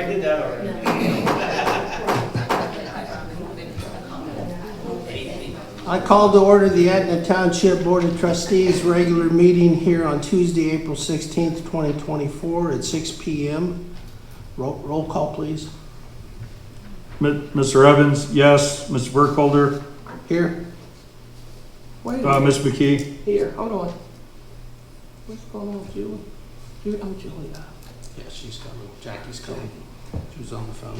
I did that already. I call to order the Etna Township Board of Trustees regular meeting here on Tuesday, April 16th, 2024 at 6 p.m. Roll call, please. Mr. Evans, yes. Mr. Burkholder, Here. Wait, Ms. McKee. here, hold on. What's going on, Julie? I'm Julia. Yeah, she's coming. Jackie's coming. She was on the phone.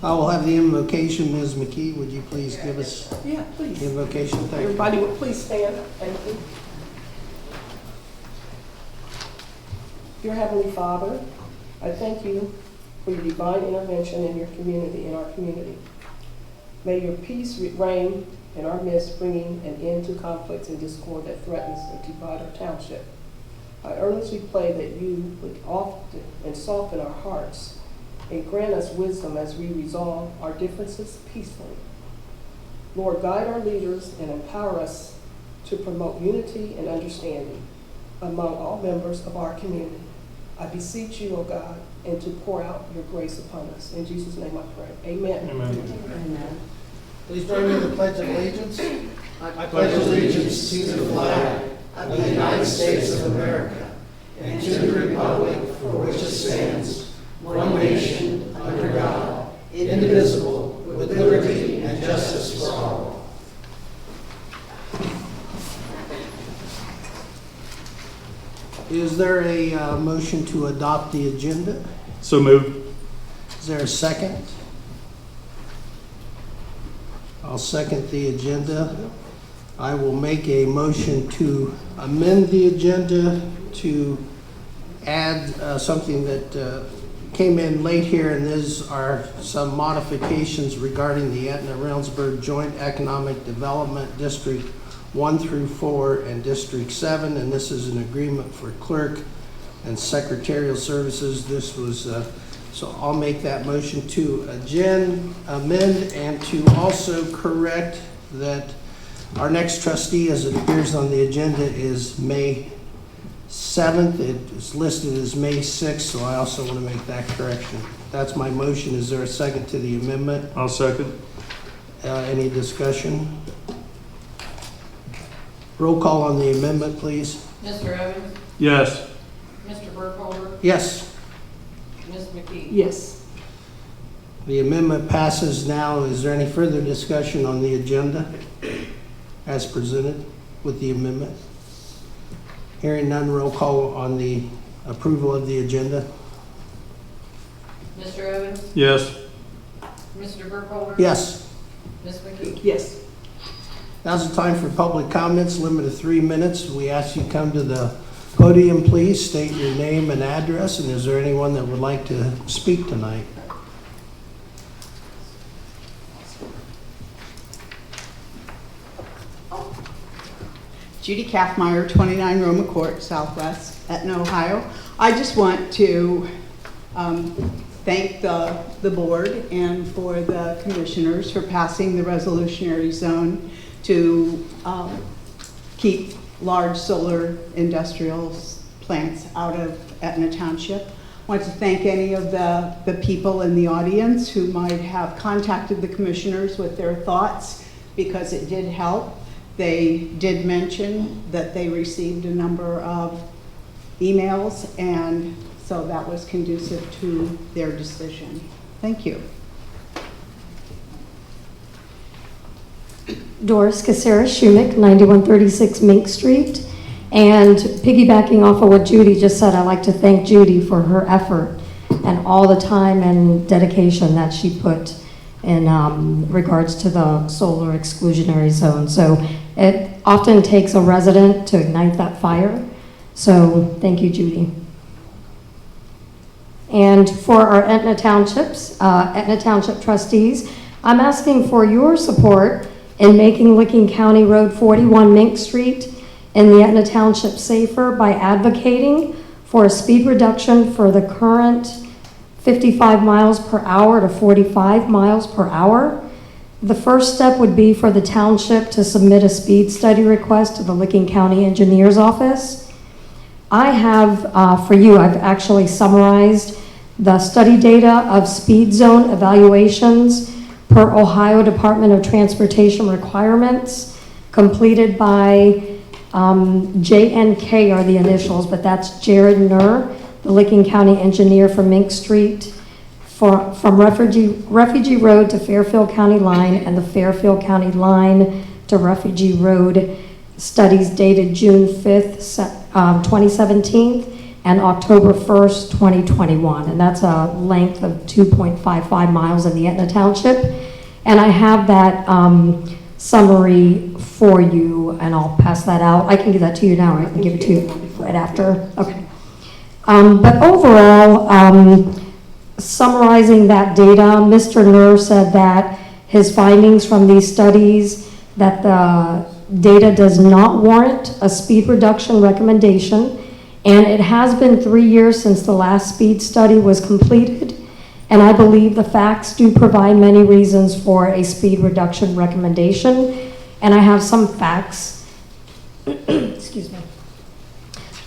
I will have the invocation. Ms. McKee, would you please give us Yeah, please. the invocation? Thank you. Everybody would please stand. Thank you. Dear Heavenly Father, I thank you for your divine intervention in your community, in our community. May your peace reign in our midst, bringing an end to conflicts and discord that threatens to divide our township. I earnestly pray that you would often and soften our hearts and grant us wisdom as we resolve our differences peacefully. Lord, guide our leaders and empower us to promote unity and understanding among all members of our community. I beseech you, O God, and to pour out your grace upon us. In Jesus' name I pray. Amen. Amen. Please join me in the Pledge of Allegiance. I pledge allegiance to the flag of the United States of America and to the republic for which it stands, one nation, under God, indivisible, with liberty and justice for all. Is there a motion to adopt the agenda? So moved. Is there a second? I'll second the agenda. I will make a motion to amend the agenda to add something that came in late here, and these are some modifications regarding the Etna-Reynoldsburg Joint Economic Development District 1 through 4 and District 7, and this is an agreement for clerk and secretarial services. This was so I'll make that motion to amend and to also correct that our next trustee, as it appears on the agenda, is May 7th. It is listed as May 6th, so I also want to make that correction. That's my motion. Is there a second to the amendment? I'll second. Any discussion? Roll call on the amendment, please. Mr. Evans? Yes. Mr. Burkholder? Yes. Ms. McKee? Yes. The amendment passes now. Is there any further discussion on the agenda as presented with the amendment? Hearing none, roll call on the approval of the agenda. Mr. Evans? Yes. Mr. Burkholder? Yes. Ms. McKee? Yes. Now's the time for public comments, limit of 3 minutes. We ask you come to the podium, please. State your name and address, and is there anyone that would like to speak tonight? Judy Kaffmeyer, 29 Roma Court, Southwest, Etna, Ohio. I just want to thank the board and for the commissioners for passing the resolutionary zone to keep large solar industrial plants out of Etna Township. I want to thank any of the people in the audience who might have contacted the commissioners with their thoughts, because it did help. They did mention that they received a number of emails, and so that was conducive to their decision. Thank you. Doris Caceres-Shumick, 9136 Mink Street. And piggybacking off of what Judy just said, I'd like to thank Judy for her effort and all the time and dedication that she put in regards to the solar exclusionary zone. So it often takes a resident to ignite that fire. So thank you, Judy. And for our Etna Townships, Etna Township trustees, I'm asking for your support in making Licking County Road 41 Mink Street in the Etna Township safer by advocating for a speed reduction for the current 55 miles per hour to 45 miles per hour. The first step would be for the township to submit a speed study request to the Licking County Engineer's Office. I have, for you, I've actually summarized the study data of speed zone evaluations per Ohio Department of Transportation requirements completed by JNK are the initials, but that's Jared Nur, the Licking County engineer for Mink Street, from Refugee Road to Fairfield County line and the Fairfield County line to Refugee Road, studies dated June 5th, 2017 and October 1st, 2021. And that's a length of 2.55 miles in the Etna Township. And I have that summary for you, and I'll pass that out. I can give that to you now, or I can give it to you right after. Okay. But overall, summarizing that data, Mr. Nur said that his findings from these studies, that the data does not warrant a speed reduction recommendation, and it has been 3 years since the last speed study was completed, and I believe the facts do provide many reasons for a speed reduction recommendation, and I have some facts. Excuse me.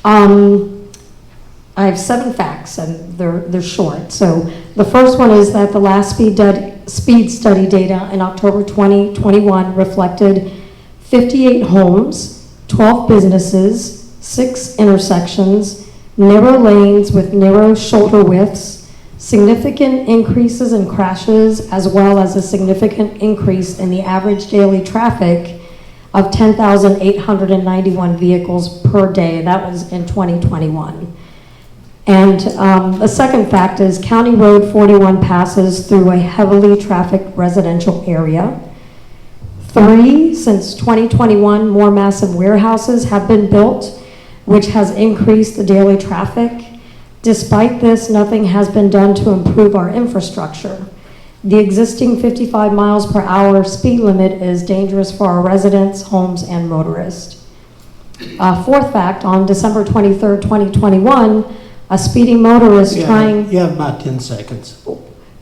I have 7 facts, and they're short. So the first one is that the last speed study data in October 2021 reflected 58 homes, 12 businesses, 6 intersections, narrow lanes with narrow shoulder widths, significant increases in crashes, as well as a significant increase in the average daily traffic of 10,891 vehicles per day. That was in 2021. And the second fact is County Road 41 passes through a heavily trafficked residential area. 3, since 2021, more massive warehouses have been built, which has increased the daily traffic. Despite this, nothing has been done to improve our infrastructure. The existing 55 miles per hour speed limit is dangerous for our residents, homes, and motorists. Fourth fact, on December 23rd, 2021, a speeding motorist You have about 10 seconds.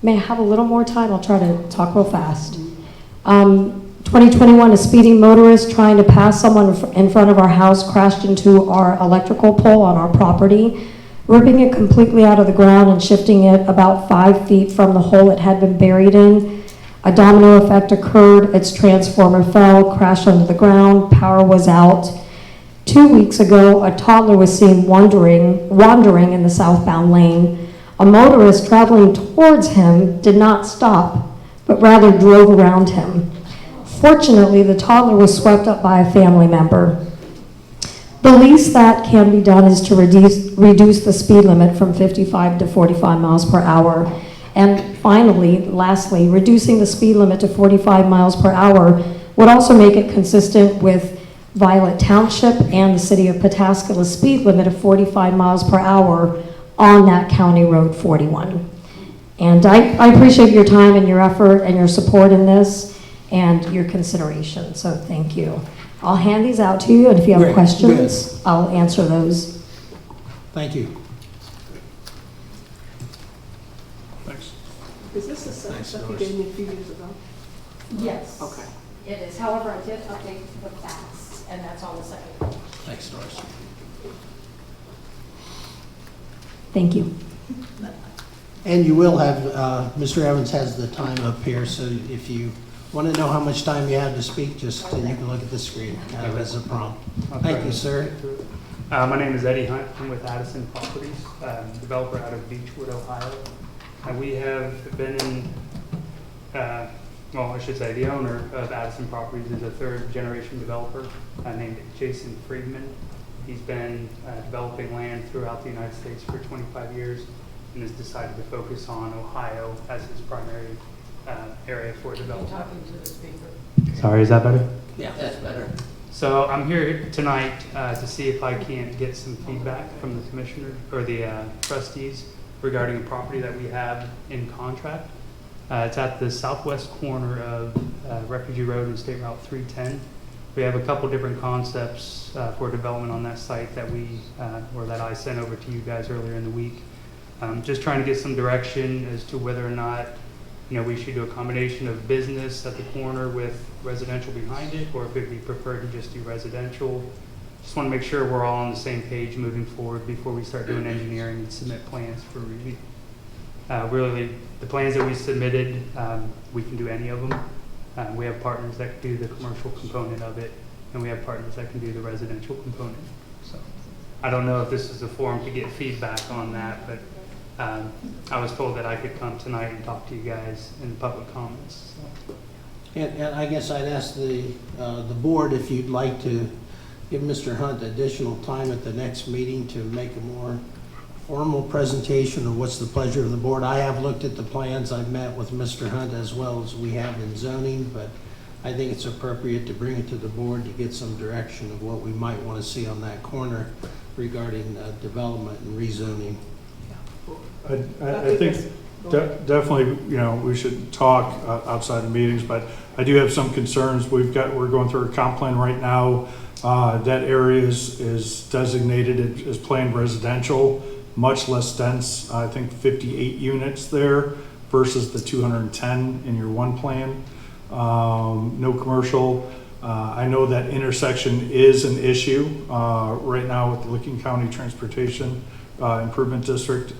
May I have a little more time? I'll try to talk real fast. 2021, a speeding motorist trying to pass someone in front of our house crashed into our electrical pole on our property, ripping it completely out of the ground and shifting it about 5 feet from the hole it had been buried in. A domino effect occurred. Its transformer fell, crashed onto the ground, power was out. 2 weeks ago, a toddler was seen wandering in the southbound lane. A motorist traveling towards him did not stop, but rather drove around him. Fortunately, the toddler was swept up by a family member. The least that can be done is to reduce the speed limit from 55 to 45 miles per hour. And finally, lastly, reducing the speed limit to 45 miles per hour would also make it consistent with Violet Township and the city of Pataskala's speed limit of 45 miles per hour on that County Road 41. And I appreciate your time and your effort and your support in this and your consideration, so thank you. I'll hand these out to you, and if you have Great. questions, Good. I'll answer those. Thank you. Thanks. Is this the same stuff you gave me a few years ago? Yes. Okay. It is. However, I did update the facts, and that's on the second page. Thanks, Doris. Thank you. And you will have, Mr. Evans has the time up here, so if you want to know how much time you have to speak, just you can look at the screen as a prompt. Thank you, sir. My name is Eddie Hunt. I'm with Addison Properties, developer out of Beechwood, Ohio. We have been in, well, I should say the owner of Addison Properties is a third-generation developer named Jason Friedman. He's been developing land throughout the United States for 25 years and has decided to focus on Ohio as his primary area for You're development. talking to the speaker. Sorry, is that better? Yeah, that's better. So I'm here tonight to see if I can get some feedback from the commissioner or the trustees regarding a property that we have in contract. It's at the southwest corner of Refugee Road and State Route 310. We have a couple different concepts for development on that site that that I sent over to you guys earlier in the week. Just trying to get some direction as to whether or not we should do a combination of business at the corner with residential behind it, or if it'd be preferred to just do residential. Just want to make sure we're all on the same page moving forward before we start doing engineering and submit plans for review. Really, the plans that we submitted, we can do any of them. We have partners that can do the commercial component of it, and we have partners that can do the residential component. So I don't know if this is a forum to get feedback on that, but I was told that I could come tonight and talk to you guys in public comments. So. And I guess I'd ask the board if you'd like to give Mr. Hunt additional time at the next meeting to make a more formal presentation of what's the pleasure of the board. I have looked at the plans. I've met with Mr. Hunt as well as we have in zoning, but I think it's appropriate to bring it to the board to get some direction of what we might want to see on that corner regarding development and rezoning. I think definitely, we should talk outside of meetings, but I do have some concerns. We're going through a comp plan right now. That area is designated as planned residential, much less dense. I think 58 units there versus the 210 in your one plan. No commercial. I know that intersection is an issue right now with the Licking County Transportation Improvement District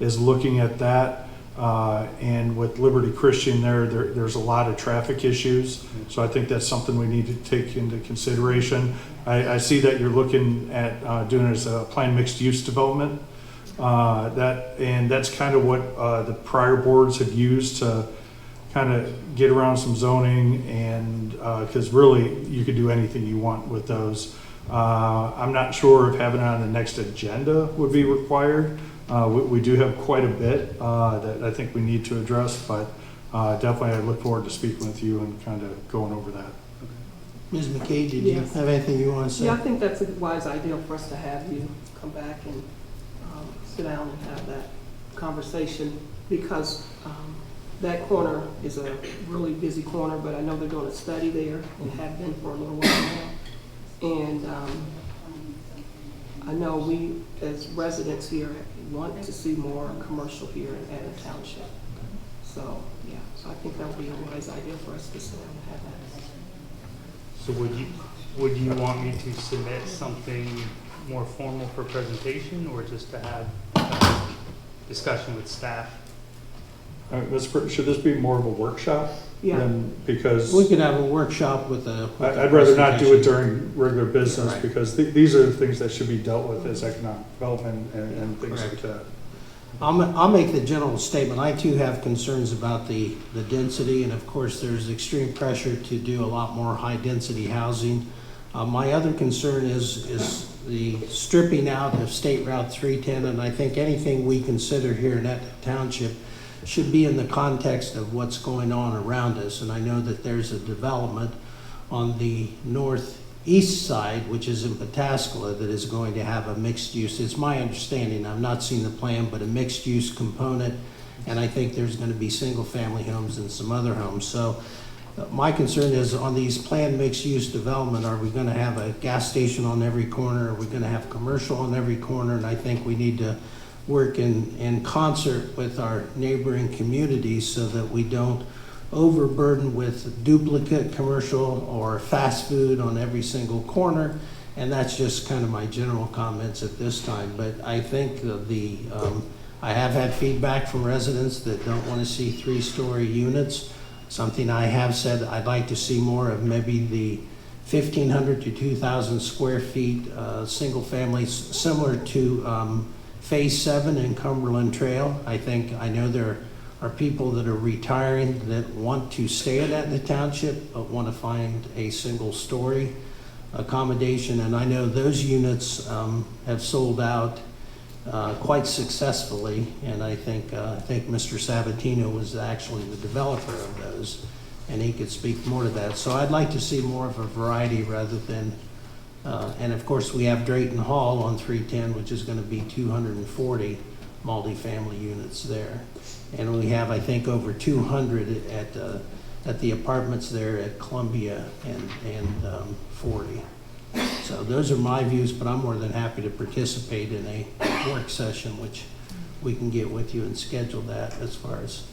is looking at that. And with Liberty Christian there's a lot of traffic issues. So I think that's something we need to take into consideration. I see that you're looking at doing it as a planned mixed use development. That's kind of what the prior boards have used to kind of get around some zoning, and because really you could do anything you want with those. I'm not sure if having it on the next agenda would be required. We do have quite a bit that I think we need to address, but definitely I look forward to speaking with you and kind of going over that. Ms. McKay, did you Yes. have anything you want to say? Yeah, I think that's a wise idea for us to have you come back and sit down and have that conversation, because that corner is a really busy corner, but I know they're doing a study there and have been for a little while now. And I know we, as residents here, want to see more commercial here in Etna Township. So, yeah, so I think that would be a wise idea for us to sit down and have that. So would you want me to submit something more formal for presentation, or just to have a discussion with staff? Should this be more of a workshop? Yeah. Because We could have a workshop with a. I'd rather not do it during regular business, Right. because these are the things that should be dealt with as economic development and things like that. I'll make the general statement. I too have concerns about the density, and of course there's extreme pressure to do a lot more high density housing. My other concern is the stripping out of State Route 310, and I think anything we consider here in Etna Township should be in the context of what's going on around us. And I know that there's a development on the northeast side, which is in Pataskala, that is going to have a mixed use. It's my understanding, I've not seen the plan, but a mixed use component. And I think there's going to be single family homes and some other homes. So my concern is on these planned mixed use development, are we going to have a gas station on every corner? Are we going to have commercial on every corner? And I think we need to work in concert with our neighboring communities so that we don't overburden with duplicate commercial or fast food on every single corner. And that's just kind of my general comments at this time. But I think I have had feedback from residents that don't want to see 3-story units. Something I have said I'd like to see more of, maybe the 1,500 to 2,000 square feet single families, similar to Phase 7 in Cumberland Trail. I know there are people that are retiring that want to stay in Etna Township but want to find a single story accommodation, and I know those units have sold out quite successfully, and I think Mr. Sabatino was actually the developer of those, and he could speak more to that. So I'd like to see more of a variety rather than and of course, we have Drayton Hall on 310, which is going to be 240 multifamily units there. And we have, I think, over 200 at the apartments there at Columbia and 40. So those are my views, but I'm more than happy to participate in a work session, which we can get with you and schedule that as far as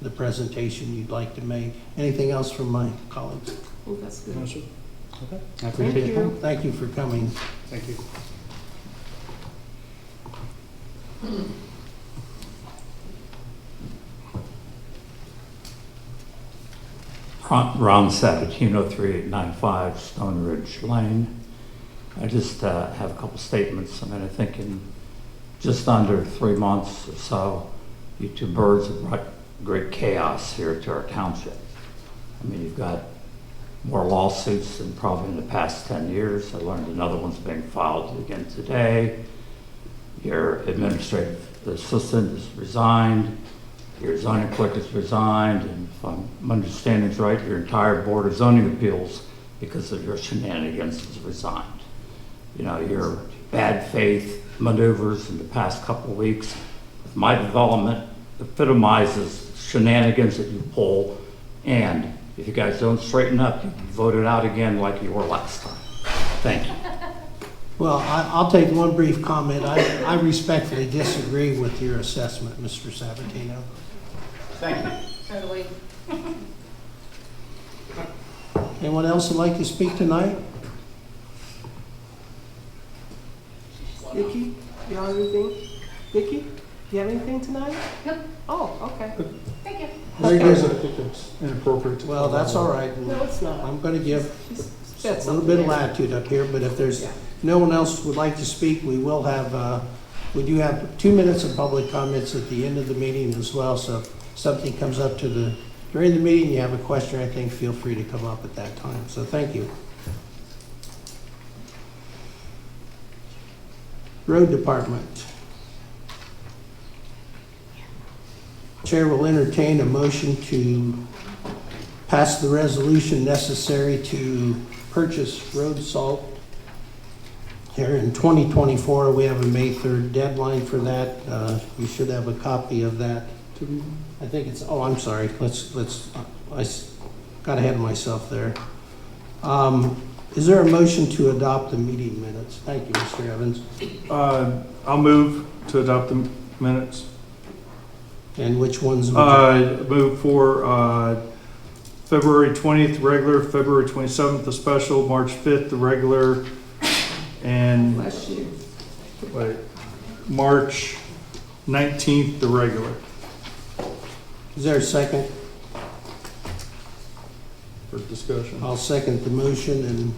the presentation you'd like to make. Anything else from my colleagues? I think that's good. No, sir. Okay. I appreciate Thank it. you. Thank you for coming. Thank you. Round 1703-895 Stone Ridge Lane. I just have a couple statements. I mean, I think in just under 3 months or so, you two birds have brought great chaos here to our township. I mean, you've got more lawsuits than probably in the past 10 years. I learned another one's being filed again today. Your administrative assistant has resigned. Your zoning clerk has resigned. And if my understanding is right, your entire board of zoning appeals, because of your shenanigans, has resigned. You know, your bad faith maneuvers in the past couple of weeks with my development epitomizes shenanigans that you pull. And if you guys don't straighten up, you'll be voted out again like you were last time. Thank you. Well, I'll take one brief comment. I respectfully disagree with your assessment, Mr. Sabatino. Thank you. Totally. Anyone else would like to speak tonight? Vicki, you have anything? Vicki, you have anything tonight? Nope. Oh, okay. Thank you. I think it's inappropriate. to- Well, that's all right. No, it's not. I'm going to give Said a little something bit of there. latitude up here, but if there's Yeah. no one else would like to speak, we will have, we do have 2 minutes of public comments at the end of the meeting as well. So if something comes up during the meeting, you have a question, I think, feel free to come up at that time. So thank you. Road Department. Chair will entertain a motion to pass the resolution necessary to purchase road salt. Here in 2024, we have a May 3rd deadline for that. You should have a copy of that. I think it's, oh, I'm sorry. I got ahead of myself there. Is there a motion to adopt the meeting minutes? Thank you, Mr. Evans. I'll move to adopt the minutes. And which ones? Would you- Move for February 20th, regular, February 27th, the special, March 5th, the regular, and Bless you. wait, March 19th, the regular. Is there a second? For discussion. I'll second the motion. And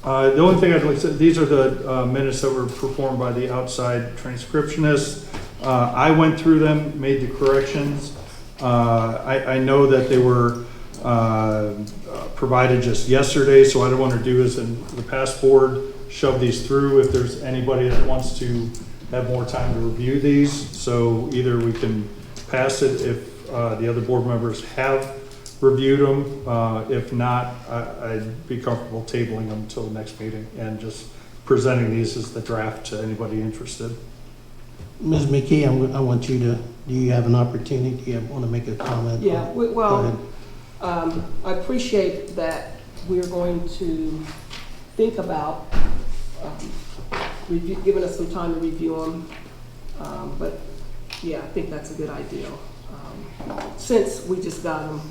The only thing I'd like to say, these are the minutes that were performed by the outside transcriptionist. I went through them, made the corrections. I know that they were provided just yesterday, so what I don't want to do is in the past board, shove these through if there's anybody that wants to have more time to review these. So either we can pass it if the other board members have reviewed them. If not, I'd be comfortable tabling them until the next meeting and just presenting these as the draft to anybody interested. Ms. McKee, I want you to, do you have an opportunity? Do you want to make a comment? Yeah, Go well, ahead. I appreciate that we're going to think about giving us some time to review them. But yeah, I think that's a good idea. Since we just got them,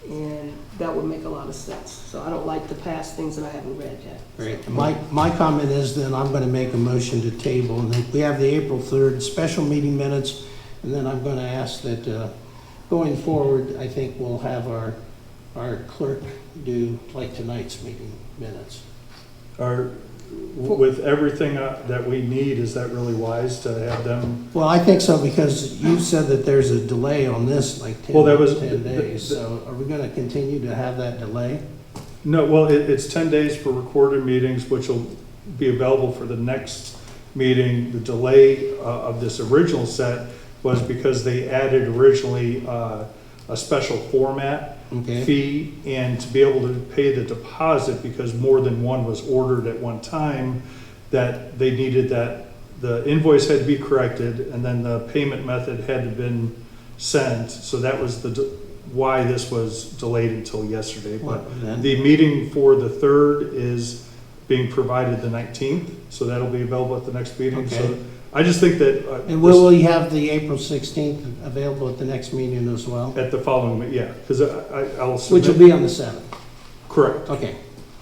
and that would make a lot of sense. So I don't like to pass things that I haven't read yet. Great. My comment is then I'm going to make a motion to table. And then we have the April 3rd special meeting minutes. And then I'm going to ask that going forward, I think we'll have our clerk do like tonight's meeting minutes. With everything that we need, is that really wise to have them? Well, I think so because you said that there's a delay on this, like 10, Well, that was 10 days. So are we going to continue to have that delay? No, well, it's 10 days for recorded meetings, which will be available for the next meeting. The delay of this original set was because they added originally a special format Okay. fee, and to be able to pay the deposit because more than one was ordered at one time, that they needed that the invoice had to be corrected and then the payment method had to been sent. So that was why this was delayed until yesterday. But the meeting for the 3rd is being provided the 19th, so that'll be available at the next meeting. Okay. So I just think that And will we have the April 16th available at the next meeting as well? at the following, yeah, because I'll Which will submit. be on the 7th. Correct. Okay.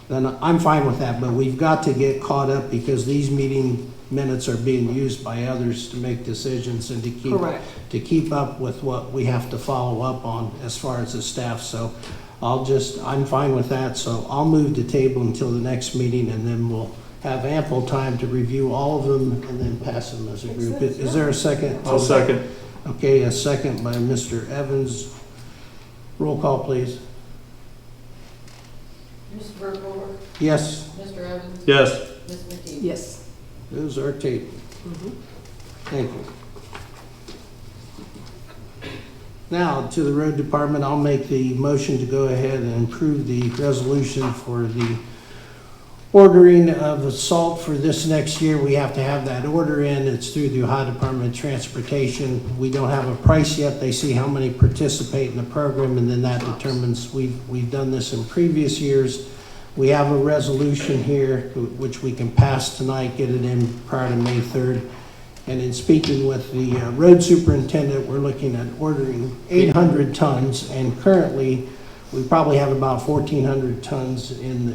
Then I'm fine with that, but we've got to get caught up because these meeting minutes are being used by others to make decisions and Correct. to keep up with what we have to follow up on as far as the staff. So I'm fine with that. So I'll move the table until the next meeting, and then we'll have ample time to review all of them and then pass them as a group. Is there a second? I'll second. Okay, a second by Mr. Evans. Roll call, please. Mr. Burkholder? Yes, Mr. Evans? Yes. Ms. McKee? Yes. those are tabled. Thank you. Now, to the road department, I'll make the motion to go ahead and approve the resolution for the ordering of salt for this next year. We have to have that order in. It's through the Ohio Department of Transportation. We don't have a price yet. They see how many participate in the program, and then that determines, we've done this in previous years. We have a resolution here, which we can pass tonight, get it in prior to May 3rd. And in speaking with the road superintendent, we're looking at ordering 800 tons, and currently, we probably have about 1,400 tons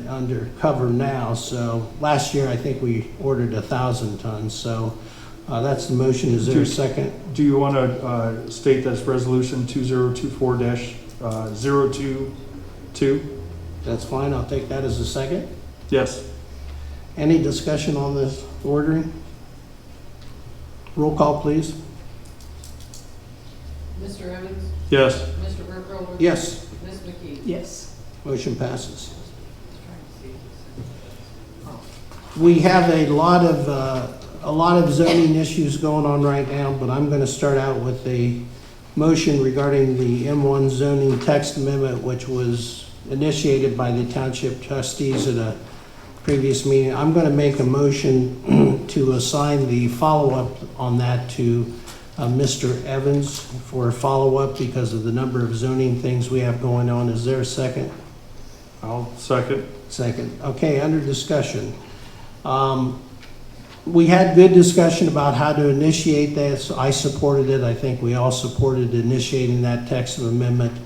under cover now. So last year, I think we ordered 1,000 tons. So that's the motion. Is there a second? Do you want to state that's resolution 2024-022? That's fine. I'll take that as a second. Yes. Any discussion on this ordering? Roll call, please. Mr. Evans? Yes. Mr. Burkholder? Yes. Ms. McKee? Yes. Motion passes. We have a lot of zoning issues going on right now, but I'm going to start out with a motion regarding the M1 zoning text amendment, which was initiated by the township trustees at a previous meeting. I'm going to make a motion to assign the follow-up on that to Mr. Evans for a follow-up because of the number of zoning things we have going on. Is there a second? I'll second. Second. Okay, under discussion. We had good discussion about how to initiate this. I supported it. I think we all supported initiating that text amendment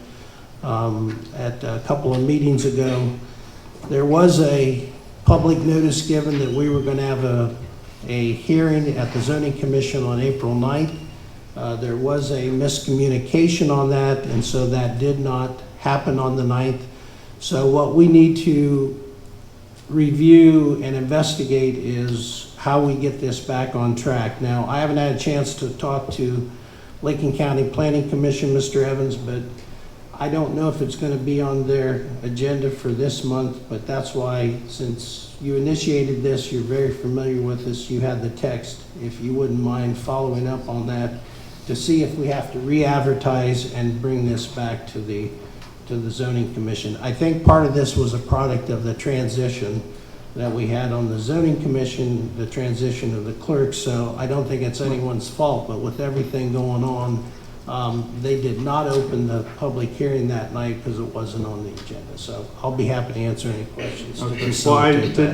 at a couple of meetings ago. There was a public notice given that we were going to have a hearing at the Zoning Commission on April 9th. There was a miscommunication on that, and so that did not happen on the 9th. So what we need to review and investigate is how we get this back on track. Now, I haven't had a chance to talk to Lincoln County Planning Commission, Mr. Evans, but I don't know if it's going to be on their agenda for this month, but that's why, since you initiated this, you're very familiar with this, you had the text, if you wouldn't mind following up on that to see if we have to re-advertise and bring this back to the zoning commission. I think part of this was a product of the transition that we had on the zoning commission, the transition of the clerk, so I don't think it's anyone's fault, but with everything going on, they did not open the public hearing that night because it wasn't on the agenda. So I'll be happy to answer any questions. Okay. Well,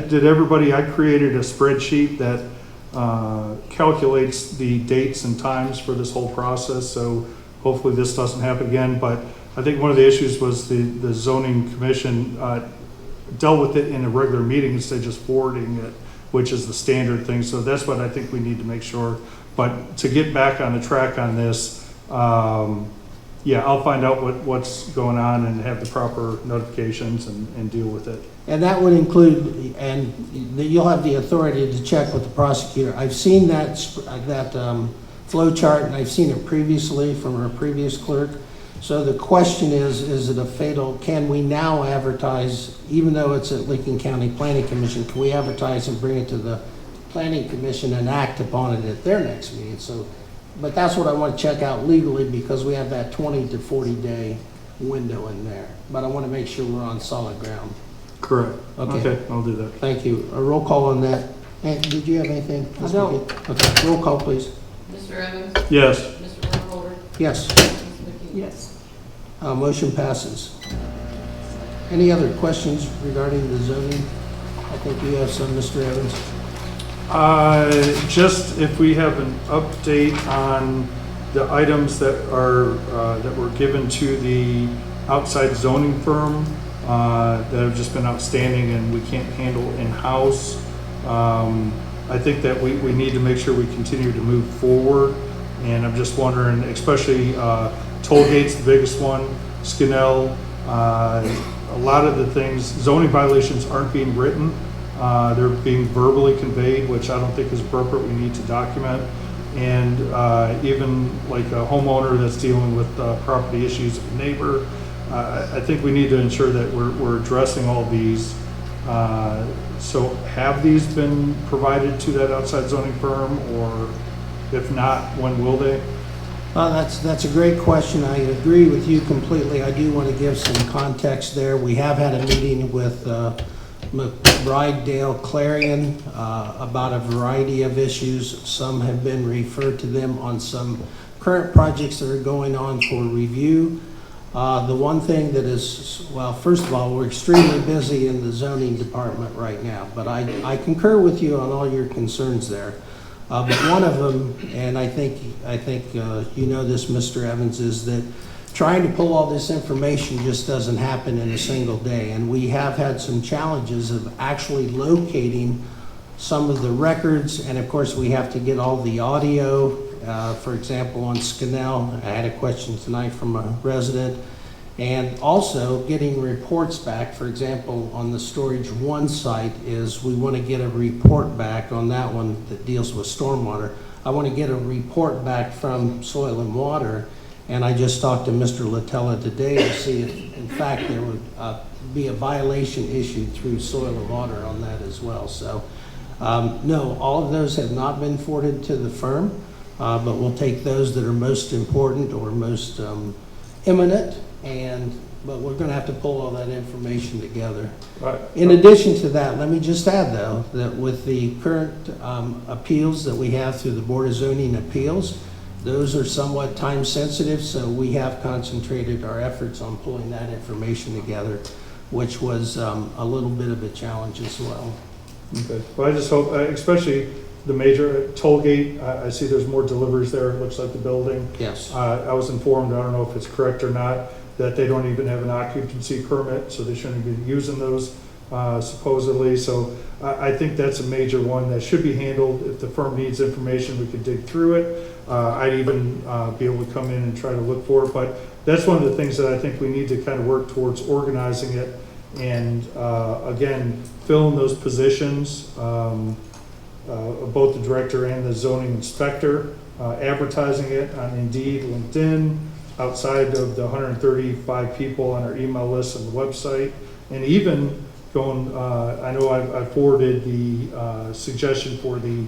did everybody, I created a spreadsheet that calculates the dates and times for this whole process, so hopefully this doesn't happen again. But I think one of the issues was the zoning commission dealt with it in a regular meeting instead of just forwarding it, which is the standard thing. So that's what I think we need to make sure. But to get back on the track on this, yeah, I'll find out what's going on and have the proper notifications and deal with it. And that would include, and you'll have the authority to check with the prosecutor. I've seen that flow chart, and I've seen it previously from our previous clerk. So the question is it a fatal, can we now advertise, even though it's at Lincoln County Planning Commission, can we advertise and bring it to the Planning Commission and act upon it at their next meeting? So, but that's what I want to check out legally, because we have that 20 to 40 day window in there. But I want to make sure we're on solid ground. Correct. Okay. I'll do that. Thank you. A roll call on that. And did you have anything? I don't. Okay, roll call, please. Mr. Evans? Yes. Mr. Burkholder? Yes, Ms. McKee? Yes. motion passes. Any other questions regarding the zoning? I think you have some, Mr. Evans. Just if we have an update on the items that are, that were given to the outside zoning firm, that have just been outstanding and we can't handle in-house. I think that we need to make sure we continue to move forward. And I'm just wondering, especially toll gates, the biggest one, Skinnell, a lot of the things, zoning violations aren't being written. They're being verbally conveyed, which I don't think is appropriate. We need to document. And even like a homeowner that's dealing with property issues of a neighbor, I think we need to ensure that we're addressing all these. So have these been provided to that outside zoning firm, or if not, when will they? That's a great question. I agree with you completely. I do want to give some context there. We have had a meeting with McBride Dale Clarion about a variety of issues. Some have been referred to them on some current projects that are going on for review. The one thing that is, well, first of all, we're extremely busy in the zoning department right now, but I concur with you on all your concerns there. But one of them, and I think you know this, Mr. Evans, is that trying to pull all this information just doesn't happen in a single day. And we have had some challenges of actually locating some of the records. And of course, we have to get all the audio. For example, on Skinnell, I had a question tonight from a resident. And also getting reports back. For example, on the Storage 1 site is we want to get a report back on that one that deals with stormwater. I want to get a report back from Soil and Water. And I just talked to Mr. Latella today to see if, in fact, there would be a violation issued through Soil and Water on that as well. So, no, all of those have not been forwarded to the firm, but we'll take those that are most important or most imminent, but we're going to have to pull all that information together. Right. In addition to that, let me just add, though, that with the current appeals that we have through the Board of Zoning Appeals, those are somewhat time sensitive, so we have concentrated our efforts on pulling that information together, which was a little bit of a challenge as well. Okay. Well, I just hope, especially the major toll gate, I see there's more deliveries there. It looks like the building. Yes. I was informed, I don't know if it's correct or not, that they don't even have an occupancy permit, so they shouldn't be using those supposedly. So I think that's a major one that should be handled. If the firm needs information, we could dig through it. I'd even be able to come in and try to look for it. But that's one of the things that I think we need to kind of work towards organizing it and, again, filling those positions, both the director and the zoning inspector, advertising it on Indeed, LinkedIn, outside of the 135 people on our email list and the website, and even going, I know I forwarded the suggestion for the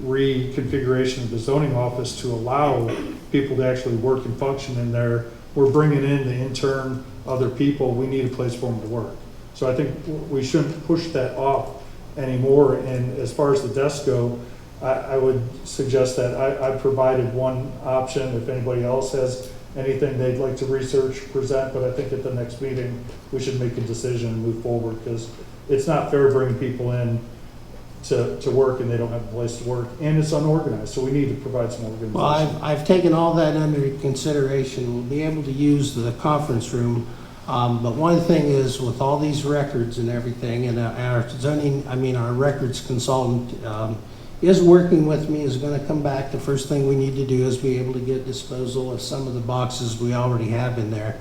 reconfiguration of the zoning office to allow people to actually work and function in there. We're bringing in the intern, other people. We need a place for them to work. So I think we shouldn't push that off anymore. And as far as the desks go, I would suggest that I provided one option. If anybody else has anything they'd like to research, present, but I think at the next meeting we should make a decision and move forward, because it's not fair bringing people in to work and they don't have a place to work, and it's unorganized, so we need to provide some organization. Well, I've taken all that under consideration. We'll be able to use the conference room, but one thing is with all these records and everything, and our records consultant is working with me, is going to come back. The first thing we need to do is be able to get disposal of some of the boxes we already have in there.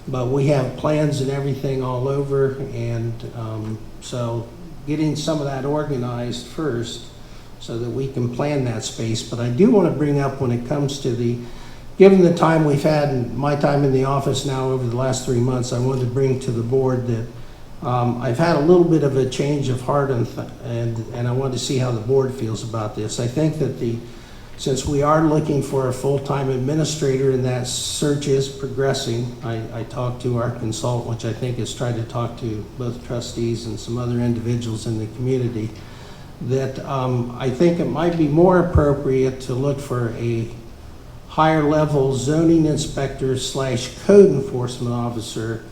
But we have plans and everything all over, and so getting some of that organized first so that we can plan that space. But I do want to bring up, when it comes to given the time we've had and my time in the office now over the last 3 months, I wanted to bring to the board that I've had a little bit of a change of heart, and I wanted to see how the board feels about this. I think that since we are looking for a full-time administrator and that search is progressing, I talked to our consultant, which I think has tried to talk to both trustees and some other individuals in the community, that I think it might be more appropriate to look for a higher level zoning inspector / code enforcement officer,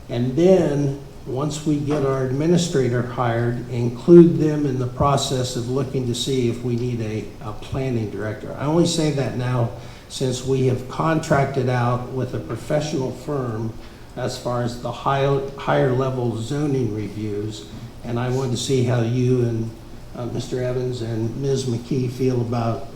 and then once we get our administrator hired, include them in the process of looking to see if we need a planning director. I only say that now since we have contracted out with a professional firm as far as the higher level zoning reviews, and I wanted to see how you and Mr. Evans and Ms. McKee feel about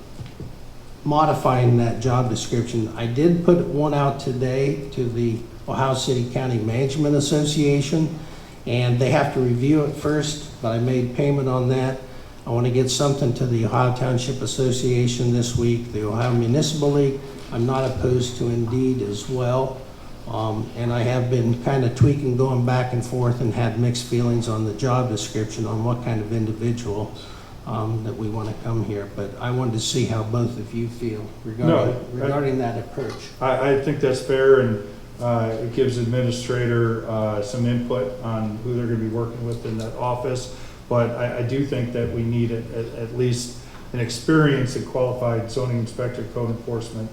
modifying that job description. I did put one out today to the Ohio City County Management Association, and they have to review it first, but I made payment on that. I want to get something to the Ohio Township Association this week, the Ohio Municipal League. I'm not opposed to Indeed as well. And I have been kind of tweaking, going back and forth, and had mixed feelings on the job description on what kind of individual that we want to come here. But I wanted to see how both of you feel regarding that approach. I think that's fair, and it gives administrator some input on who they're going to be working with in that office. But I do think that we need at least an experienced and qualified zoning inspector, code enforcement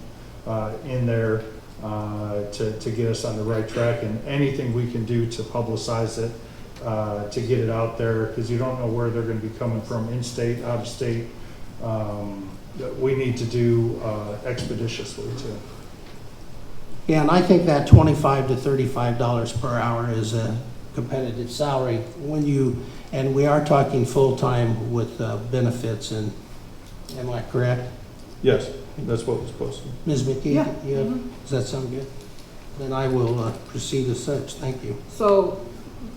in there to get us on the right track, and anything we can do to publicize it, to get it out there, because you don't know where they're going to be coming from, in-state, out-of-state. We need to do expeditiously too. Yeah, and I think that $25 to $35 per hour is a competitive salary and we are talking full-time with benefits, and am I correct? Yes, that's what was posted. Ms. McKee? Yeah. Does that sound good? Then I will proceed as such. Thank you. So,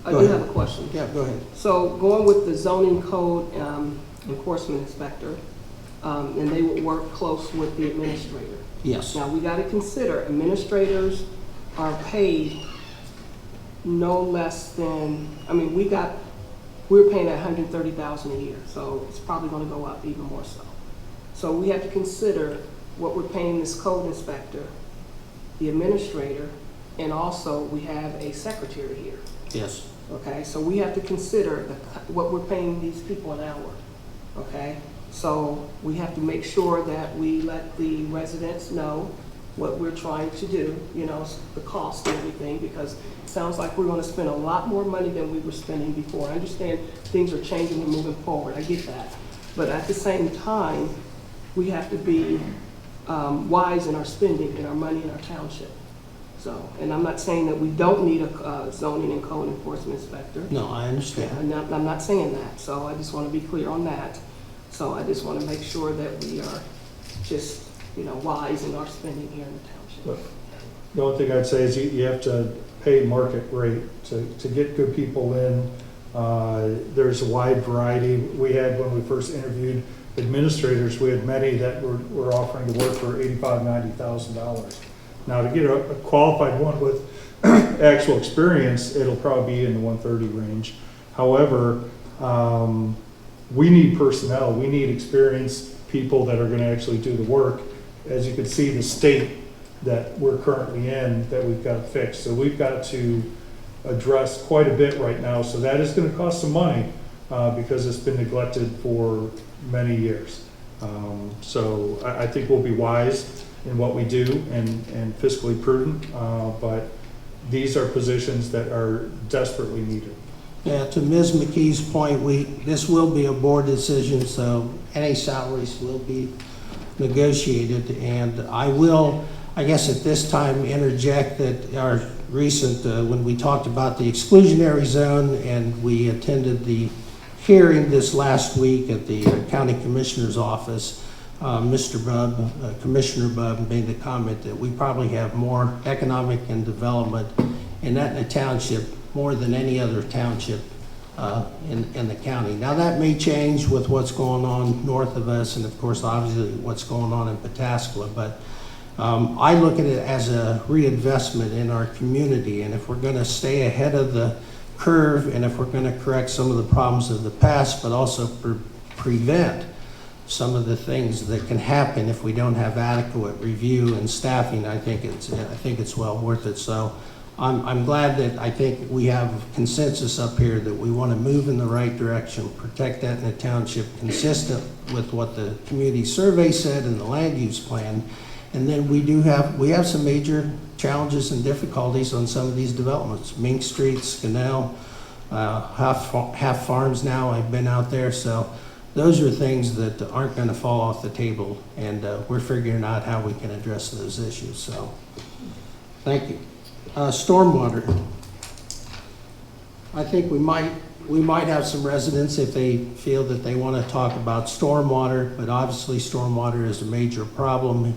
I Go do ahead. have a question. Yeah, go ahead. So going with the zoning code enforcement inspector, and they would work close with the administrator. Yes. Now, we got to consider administrators are paid no less than, we're paying $130,000 a year, so it's probably going to go up even more so. So we have to consider what we're paying this code inspector, the administrator, and also we have a secretary here. Yes. Okay, so we have to consider what we're paying these people an hour. Okay, so we have to make sure that we let the residents know what we're trying to do, the cost and everything, because it sounds like we're going to spend a lot more money than we were spending before. I understand things are changing and moving forward. I get that. But at the same time, we have to be wise in our spending and our money in our township. So, and I'm not saying that we don't need a zoning and code enforcement inspector. No, I understand. Yeah, I'm not saying that, so I just want to be clear on that. So I just want to make sure that we are just, wise in our spending here in the township. But the only thing I'd say is you have to pay market rate to get good people in. There's a wide variety. We had, when we first interviewed administrators, we had many that were offering to work for $85,000, $90,000. Now, to get a qualified one with actual experience, it'll probably be in the 130 range. However, we need personnel. We need experienced people that are going to actually do the work. As you can see, the state that we're currently in, that we've got to fix. So we've got to address quite a bit right now. So that is going to cost some money because it's been neglected for many years. So I think we'll be wise in what we do and fiscally prudent, but these are positions that are desperately needed. Yeah, to Ms. McKee's point, this will be a board decision, so any salaries will be negotiated. And I will, I guess at this time, interject that our recent, when we talked about the exclusionary zone and we attended the hearing this last week at the county commissioner's office, Mr. Bubb, Commissioner Bubb, made the comment that we probably have more economic and development in Etna Township more than any other township in the county. Now that may change with what's going on north of us, and of course obviously what's going on in Pataskala, but I look at it as a reinvestment in our community, and if we're going to stay ahead of the curve, and if we're going to correct some of the problems of the past, but also prevent some of the things that can happen if we don't have adequate review and staffing, I think it's well worth it. So I'm glad that I think we have consensus up here that we want to move in the right direction, protect Etna Township consistent with what the community survey said and the land use plan. And then we have some major challenges and difficulties on some of these developments. Mink Street, Scanell, half farms now. I've been out there, so those are things that aren't going to fall off the table, and we're figuring out how we can address those issues. So, thank you. Stormwater. I think we might we might have some residents if they feel that they want to talk about stormwater, but obviously stormwater is a major problem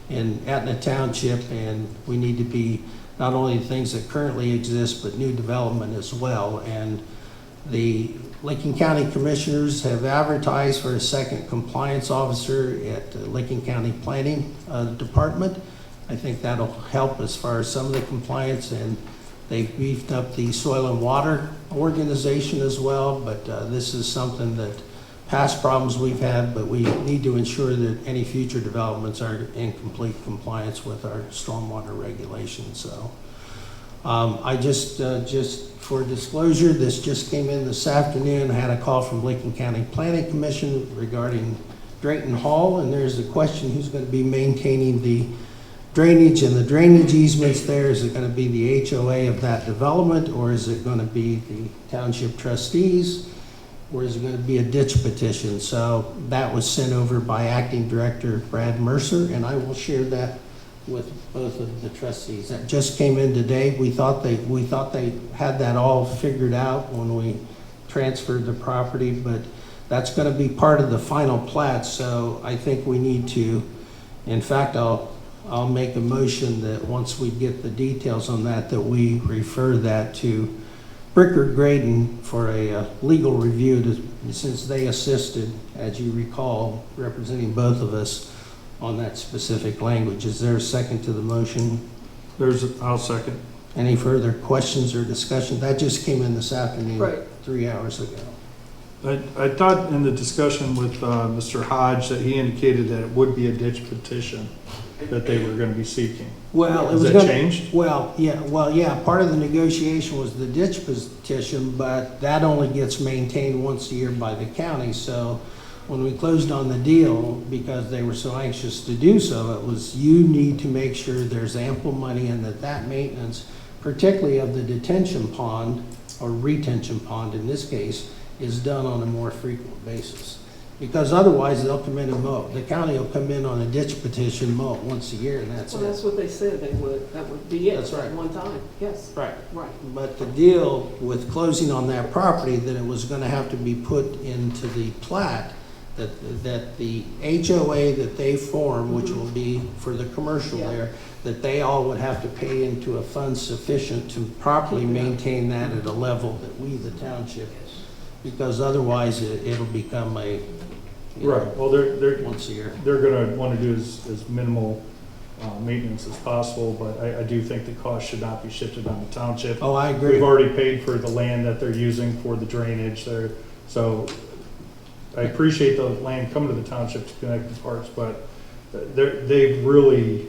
in Etna Township, and we need to be not only the things that currently exist, but new development as well. And the Licking County Commissioners have advertised for a second compliance officer at the Licking County Planning Department. I think that'll help as far as some of the compliance, and they've beefed up the soil and water organization as well, but this is something that past problems we've had, but we need to ensure that any future developments are in complete compliance with our stormwater regulations. So I just for disclosure, this just came in this afternoon. I had a call from Licking County Planning Commission regarding Drayton Hall, and there's a question who's going to be maintaining the drainage and the drainage easements there. Is it going to be the HOA of that development, or is it going to be the township trustees, or is it going to be a ditch petition? So that was sent over by Acting Director Brad Mercer, and I will share that with both of the trustees. That just came in today. We thought they had that all figured out when we transferred the property, but that's going to be part of the final plat. So I think we need to, in fact, I'll make a motion that once we get the details on that, that we refer that to Bricker Graydon for a legal review, since they assisted, as you recall, representing both of us on that specific language. Is there a second to the motion? I'll second. Any further questions or discussion? That just came in this afternoon, Right. 3 hours ago. I thought in the discussion with Mr. Hodge that he indicated that it would be a ditch petition that they were going to be seeking. Well, it Has was that gonna, changed? well, yeah, part of the negotiation was the ditch petition, but that only gets maintained once a year by the county. So when we closed on the deal, because they were so anxious to do so, it was, you need to make sure there's ample money and that maintenance, particularly of the detention pond, or retention pond in this case, is done on a more frequent basis. Because otherwise they'll come in and mow. The county will come in on a ditch petition, mow it once a year, and that's Well, that's it. what they said they would. That would be it. That's right. At one time. Yes. Right. Right. But the deal with closing on that property, that it was gonna have to be put into the plat, that the HOA that they form, which will be for the commercial Yeah. there, that they all would have to pay into a fund sufficient to properly maintain that at a level that we, the township, because otherwise it'll become a, you know, Right, well, they're once a year. going to want to do as minimal maintenance as possible, but I do think the cost should not be shifted on the township. Oh, I agree. We've already paid for the land that they're using for the drainage there, so I appreciate the land coming to the township to connect the parks, but they've really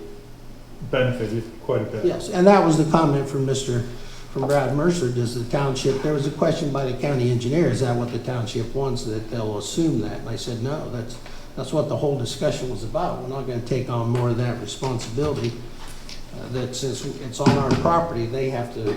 benefited quite a bit. Yes, and that was the comment from Brad Mercer. Does the township, there was a question by the county engineer, is that what the township wants, that they'll assume that? And I said, no, that's what the whole discussion was about. We're not gonna take on more of that responsibility. That since it's on our property, they have to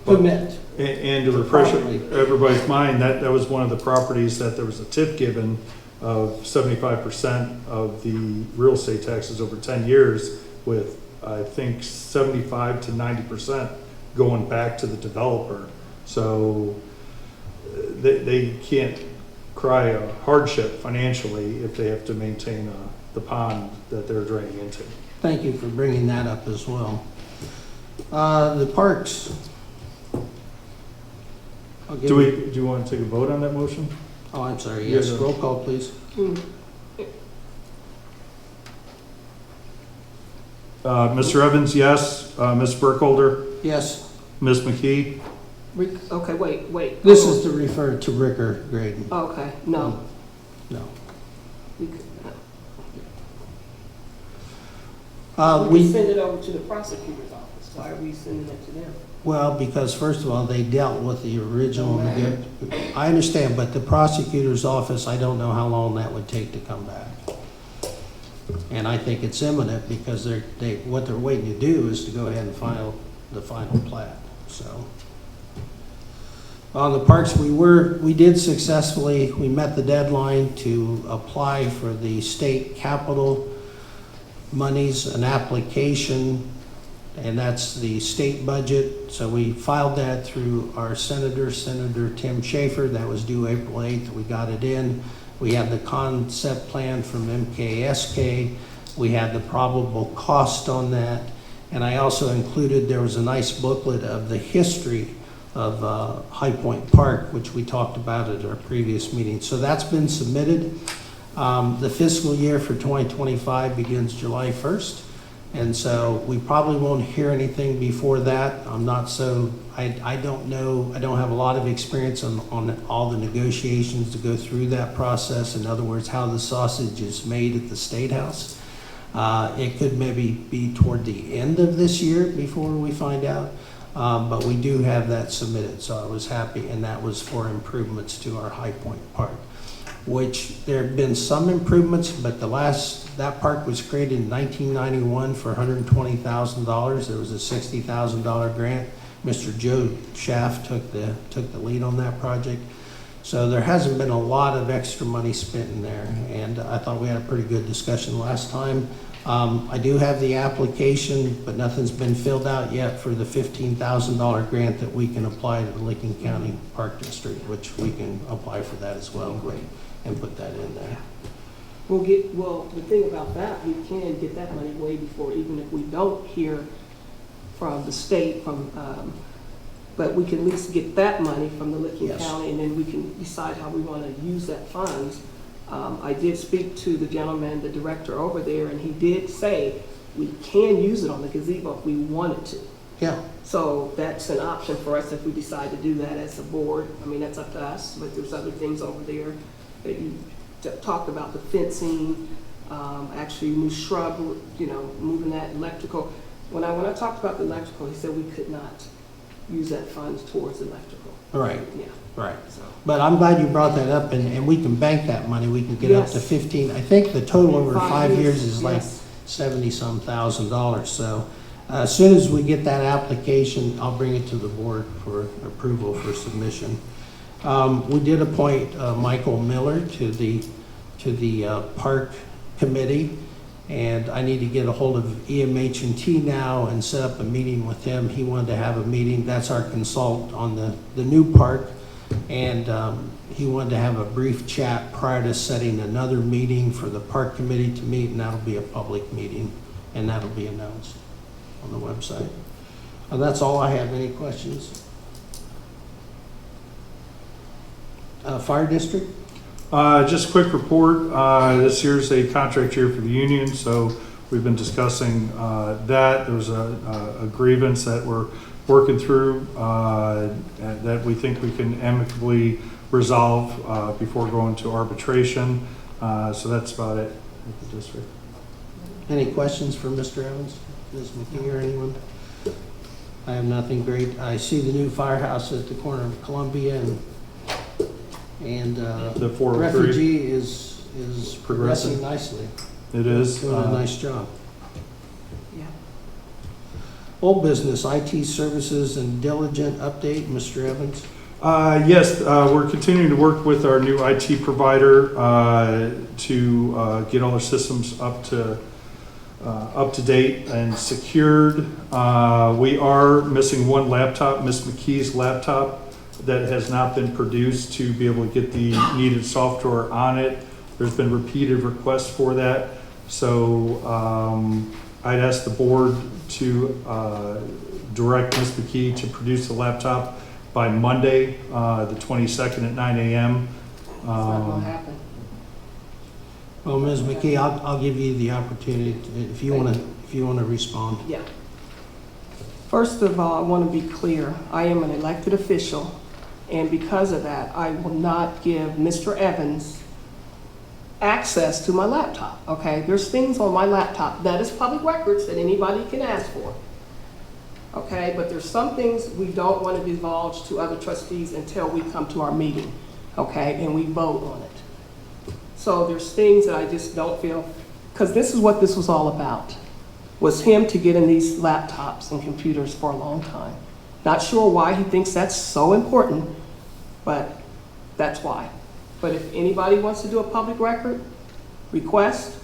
commit. And to refresh Properly. everybody's mind, that was one of the properties that there was a tip given of 75% of the real estate taxes over 10 years, with I think 75 to 90% going back to the developer. So they can't cry a hardship financially if they have to maintain the pond that they're draining into. Thank you for bringing that up as well. The parks. I'll give Do you want to take a vote on that motion? Oh, I'm sorry, yes, Yeah. roll call, please. Mr. Evans, yes. Ms. Burkholder, Yes, Ms. McKee, Okay, wait. this hold is to refer to Ricker Graydon. on. Okay, no. No. We could We, send it over to the prosecutor's office. Why are we sending it to them? well, because first of all, they dealt with the original, I understand, but the prosecutor's office, I don't know how long that would take to come back. And I think it's imminent, because what they're waiting to do is to go ahead and file the final plat, so. On the parks, we did successfully, we met the deadline to apply for the state capital monies. An application and that's the state budget. So we filed that through our Senator Tim Schaefer. That was due April 8th. We got it in. We have the concept plan from MKSK. We had the probable cost on that. And I also included, there was a nice booklet of the history of High Point Park, which we talked about at our previous meeting. So that's been submitted. The fiscal year for 2025 begins July 1st. And so we probably won't hear anything before that. I don't know, I don't have a lot of experience on all the negotiations to go through that process. In other words, how the sausage is made at the State House. It could maybe be toward the end of this year before we find out. But we do have that submitted, so I was happy, and that was for improvements to our High Point Park, which there have been some improvements, but that park was created in 1991 for $120,000. There was a $60,000 grant. Mr. Joe Schaff took the lead on that project. So there hasn't been a lot of extra money spent in there, and I thought we had a pretty good discussion last time. I do have the application, but nothing's been filled out yet for the $15,000 grant that we can apply to the Licking County Park District, which we can apply for that as well. Great. And put that in there. Well, the thing about that, we can get that money way before, even if we don't hear from the state, but we can at least get that money from the Licking Yes. County, and then we can decide how we want to use that funds. I did speak to the gentleman, the director over there, and he did say we can use it on the gazebo if we wanted to. Yeah. So that's an option for us if we decide to do that as a board. I mean, that's up to us, but there's other things over there that you talked about, the fencing, actually new shrub, moving that electrical. When I talked about the electrical, he said we could not use that funds towards electrical. Right. Yeah. Right. So, But I'm glad you brought that up, and we can bank that money. We can get up to Yes. 15. I think the total over 5 years is like yes. $70-some thousand. So as soon as we get that application, I'll bring it to the board for approval for submission. We did appoint Michael Miller to the park committee, and I need to get a hold of EMH&T now and set up a meeting with him. He wanted to have a meeting. That's our consultant on the new park, and he wanted to have a brief chat prior to setting another meeting for the park committee to meet, and that'll be a public meeting, and that'll be announced on the website. That's all I have. Any questions? Fire district? Just a quick report. This year's a contract year for the union, so we've been discussing that. There was a grievance that we're working through and that we think we can amicably resolve before going to arbitration. So that's about it with the district. Any questions for Mr. Evans, Ms. McKee, or anyone? I have nothing. Great. I see the new firehouse at the corner of Columbia, and The 403. refugee is progressing nicely. It is. Doing a nice job. Yeah. Old business, IT services and diligent update, Mr. Evans. Yes, we're continuing to work with our new IT provider to get all our systems up to date and secured. We are missing one laptop, Ms. McKee's laptop, that has not been produced to be able to get the needed software on it. There's been repeated requests for that. So I'd ask the board to direct Ms. McKee to produce the laptop by Monday, the 22nd at 9 a.m. It's not going to happen. Well, Ms. McKee, I'll give you the opportunity if you want to respond. Yeah. First of all, I want to be clear. I am an elected official, and because of that, I will not give Mr. Evans access to my laptop, okay? There's things on my laptop that is public records that anybody can ask for, okay? But there's some things we don't want to divulge to other trustees until we come to our meeting, okay? And we vote on it. So there's things that I just don't feel, because this is what this was all about, was him to get in these laptops and computers for a long time. Not sure why he thinks that's so important, but that's why. But if anybody wants to do a public record request,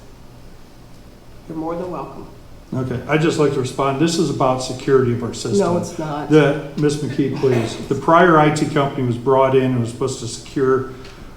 you're more than welcome. Okay, I'd just like to respond. This is about security of our system. No, it's not. Ms. McKee, please. The prior IT company was brought in and was supposed to secure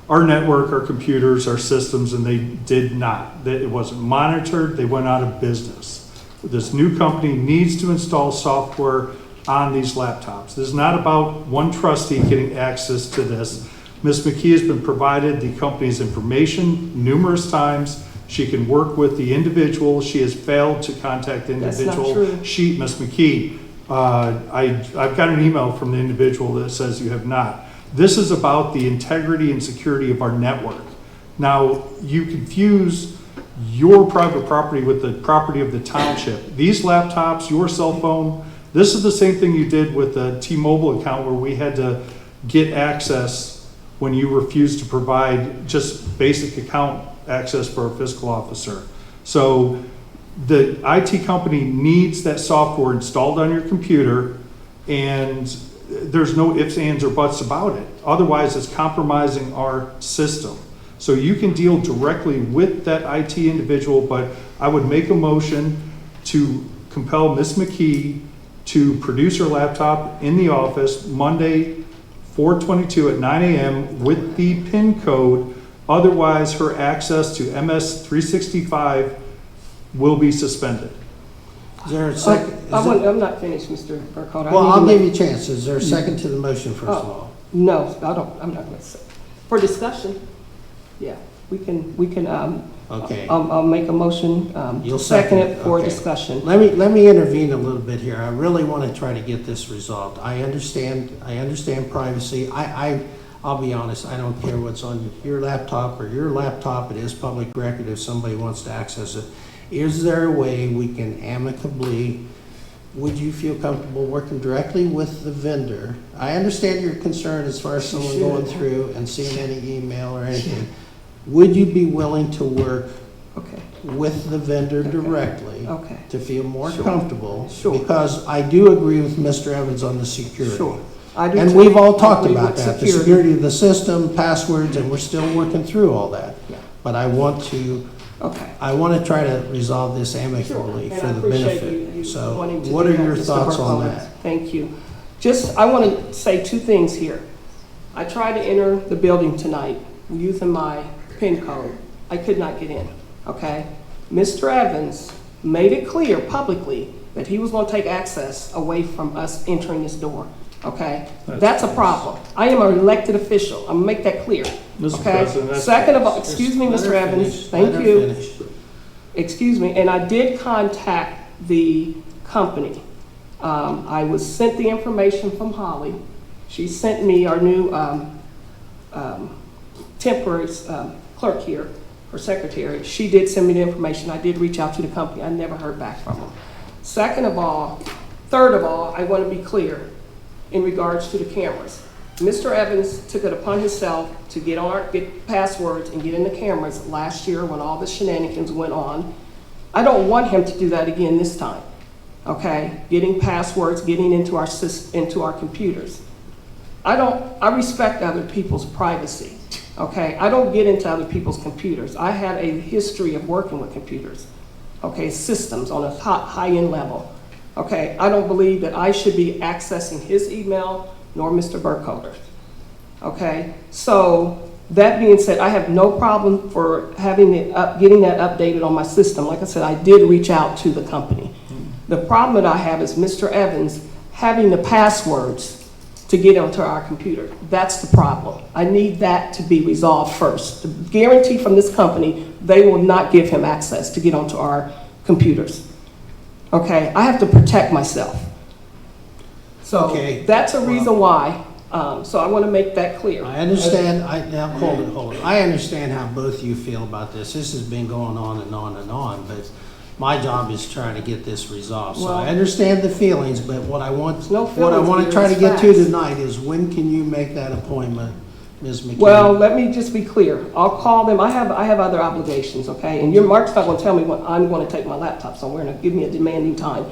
our network, our computers, our systems, and they did not. It wasn't monitored. They went out of business. This new company needs to install software on these laptops. This is not about one trustee getting access to this. Ms. McKee has been provided the company's information numerous times. She can work with the individual. She has failed to contact the That's individual. not true. Ms. McKee, I've got an email from the individual that says you have not. This is about the integrity and security of our network. Now, you confuse your private property with the property of the township. These laptops, your cell phone, this is the same thing you did with the T-Mobile account where we had to get access when you refused to provide just basic account access for a fiscal officer. So the IT company needs that software installed on your computer, and there's no ifs, ands, or buts about it. Otherwise, it's compromising our system. So you can deal directly with that IT individual, but I would make a motion to compel Ms. McKee to produce her laptop in the office Monday, 4/22 at 9 a.m. with the PIN code. Otherwise, her access to MS 365 will be suspended. Is there a second? I'm not finished, Mr. Burkholder. Well, I'll give you a chance. Is there a second to the motion, first of all? No, I'm not going to say. For discussion, yeah, we can, Okay. I'll make a motion, You'll second it for okay. discussion. Let me intervene a little bit here. I really want to try to get this resolved. I understand privacy. I'll be honest, I don't care what's on your laptop or your laptop. It is public record if somebody wants to access it. Is there a way we can amicably, would you feel comfortable working directly with the vendor? I understand your concern as far as someone going through and seeing any email or anything. Would you be willing to work with the vendor directly to feel more comfortable? Sure. Because I do agree with Mr. Evans on the security. Sure. I do And too. we've all talked I agree about with that, the security of the system, passwords, and we're still working through all that. Yeah. But I want to try to resolve this amicably Sure. for And I the appreciate benefit. you So wanting to what do are that, your Mr. thoughts on Burkholder. that? Thank you. I want to say two things here. I tried to enter the building tonight using my PIN code. I could not get in, okay? Mr. Evans made it clear publicly that he was going to take access away from us entering this door, okay? That's a problem. I am an elected official. I'm going to make that clear, Mr. okay? President, that's- Second of all, excuse me, Let Mr. her Evans, finish. thank Let her you. finish. Excuse me, and I did contact the company. I was sent the information from Holly. She sent me our new temporary clerk here, or secretary. She did send me the information. I did reach out to the company. I never heard back from them. Third of all, I want to be clear in regards to the cameras. Mr. Evans took it upon himself to get passwords and get in the cameras last year when all the shenanigans went on. I don't want him to do that again this time, okay? Getting passwords, getting into our computers. I respect other people's privacy, okay? I don't get into other people's computers. I have a history of working with computers, okay? Systems on a high-end level, okay? I don't believe that I should be accessing his email nor Mr. Burkholder's, okay? So that being said, I have no problem for getting that updated on my system. Like I said, I did reach out to the company. The problem that I have is Mr. Evans having the passwords to get onto our computer. That's the problem. I need that to be resolved first. The guarantee from this company, they will not give him access to get onto our computers. Okay, I have to protect myself. So that's a reason why. So I want to make that clear. I understand. Now hold it. I understand how both of you feel about this. This has been going on and on and on, but my job is trying to get this resolved. So I understand the feelings, but what I want to try to get to tonight is when can you make that appointment, Ms. McKee? Well, let me just be clear. I'll call them. I have other obligations, okay? And Mark's not going to tell me when I'm going to take my laptop somewhere and give me a demanding time.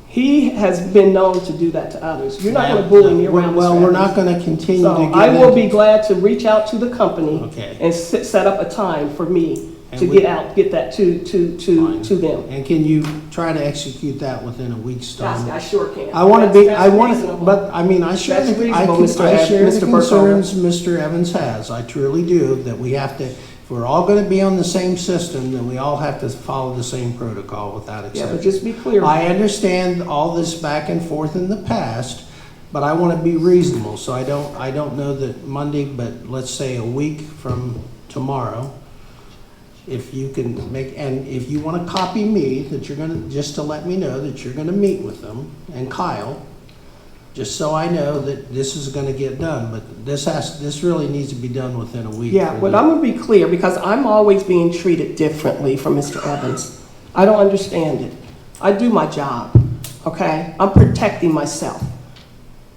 He has been known to do that to others. You're not going to bully me around. Well, we're not going to continue to So get I will be glad to reach out to the company Okay. and set up a time for me to get that to them. And can you try to execute that within a week's time? I sure can. I want to be, I That's want to, reasonable. but, I mean, I share, That's the- I reasonable, can- Mr. I share the Mr. Burkholder. concerns Mr. Evans has. I truly do, that we have to, if we're all going to be on the same system, then we all have to follow the same protocol without Yeah, exception. but just be clear. I understand all this back and forth in the past, but I want to be reasonable, so I don't know that Monday, but let's say a week from tomorrow, if you can make, and if you want to copy me, that you're gonna, just to let me know that you're gonna meet with them, and Kyle, just so I know that this is gonna get done, but this really needs to be done within a week. Yeah, for but the- I'm gonna be clear, because I'm always being treated differently from Mr. Evans. I don't understand it. I do my job, okay? I'm protecting myself.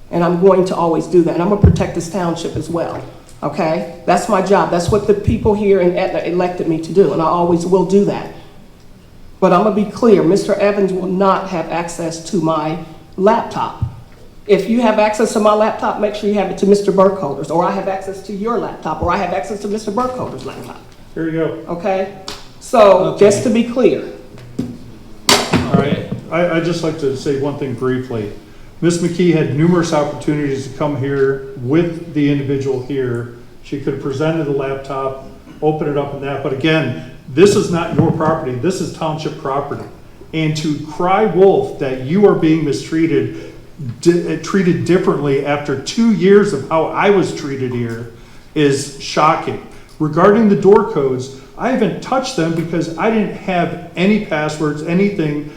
And I'm going to always do that. And I'm gonna protect this township as well, okay? That's my job. That's what the people here in Etna elected me to do, and I always will do that. But I'm gonna be clear, Mr. Evans will not have access to my laptop. If you have access to my laptop, make sure you have it to Mr. Burkholder's, or I have access to your laptop, or I have access to Mr. Burkholder's laptop, Here you go. okay? So, just to be clear, All right, I'd just like to say one thing briefly. Ms. McKee had numerous opportunities to come here with the individual here. She could have presented the laptop, open it up and that, but again, this is not your property, this is township property. And to cry wolf that you are being mistreated, treated differently after 2 years of how I was treated here is shocking. Regarding the door codes, I haven't touched them because I didn't have any passwords, anything.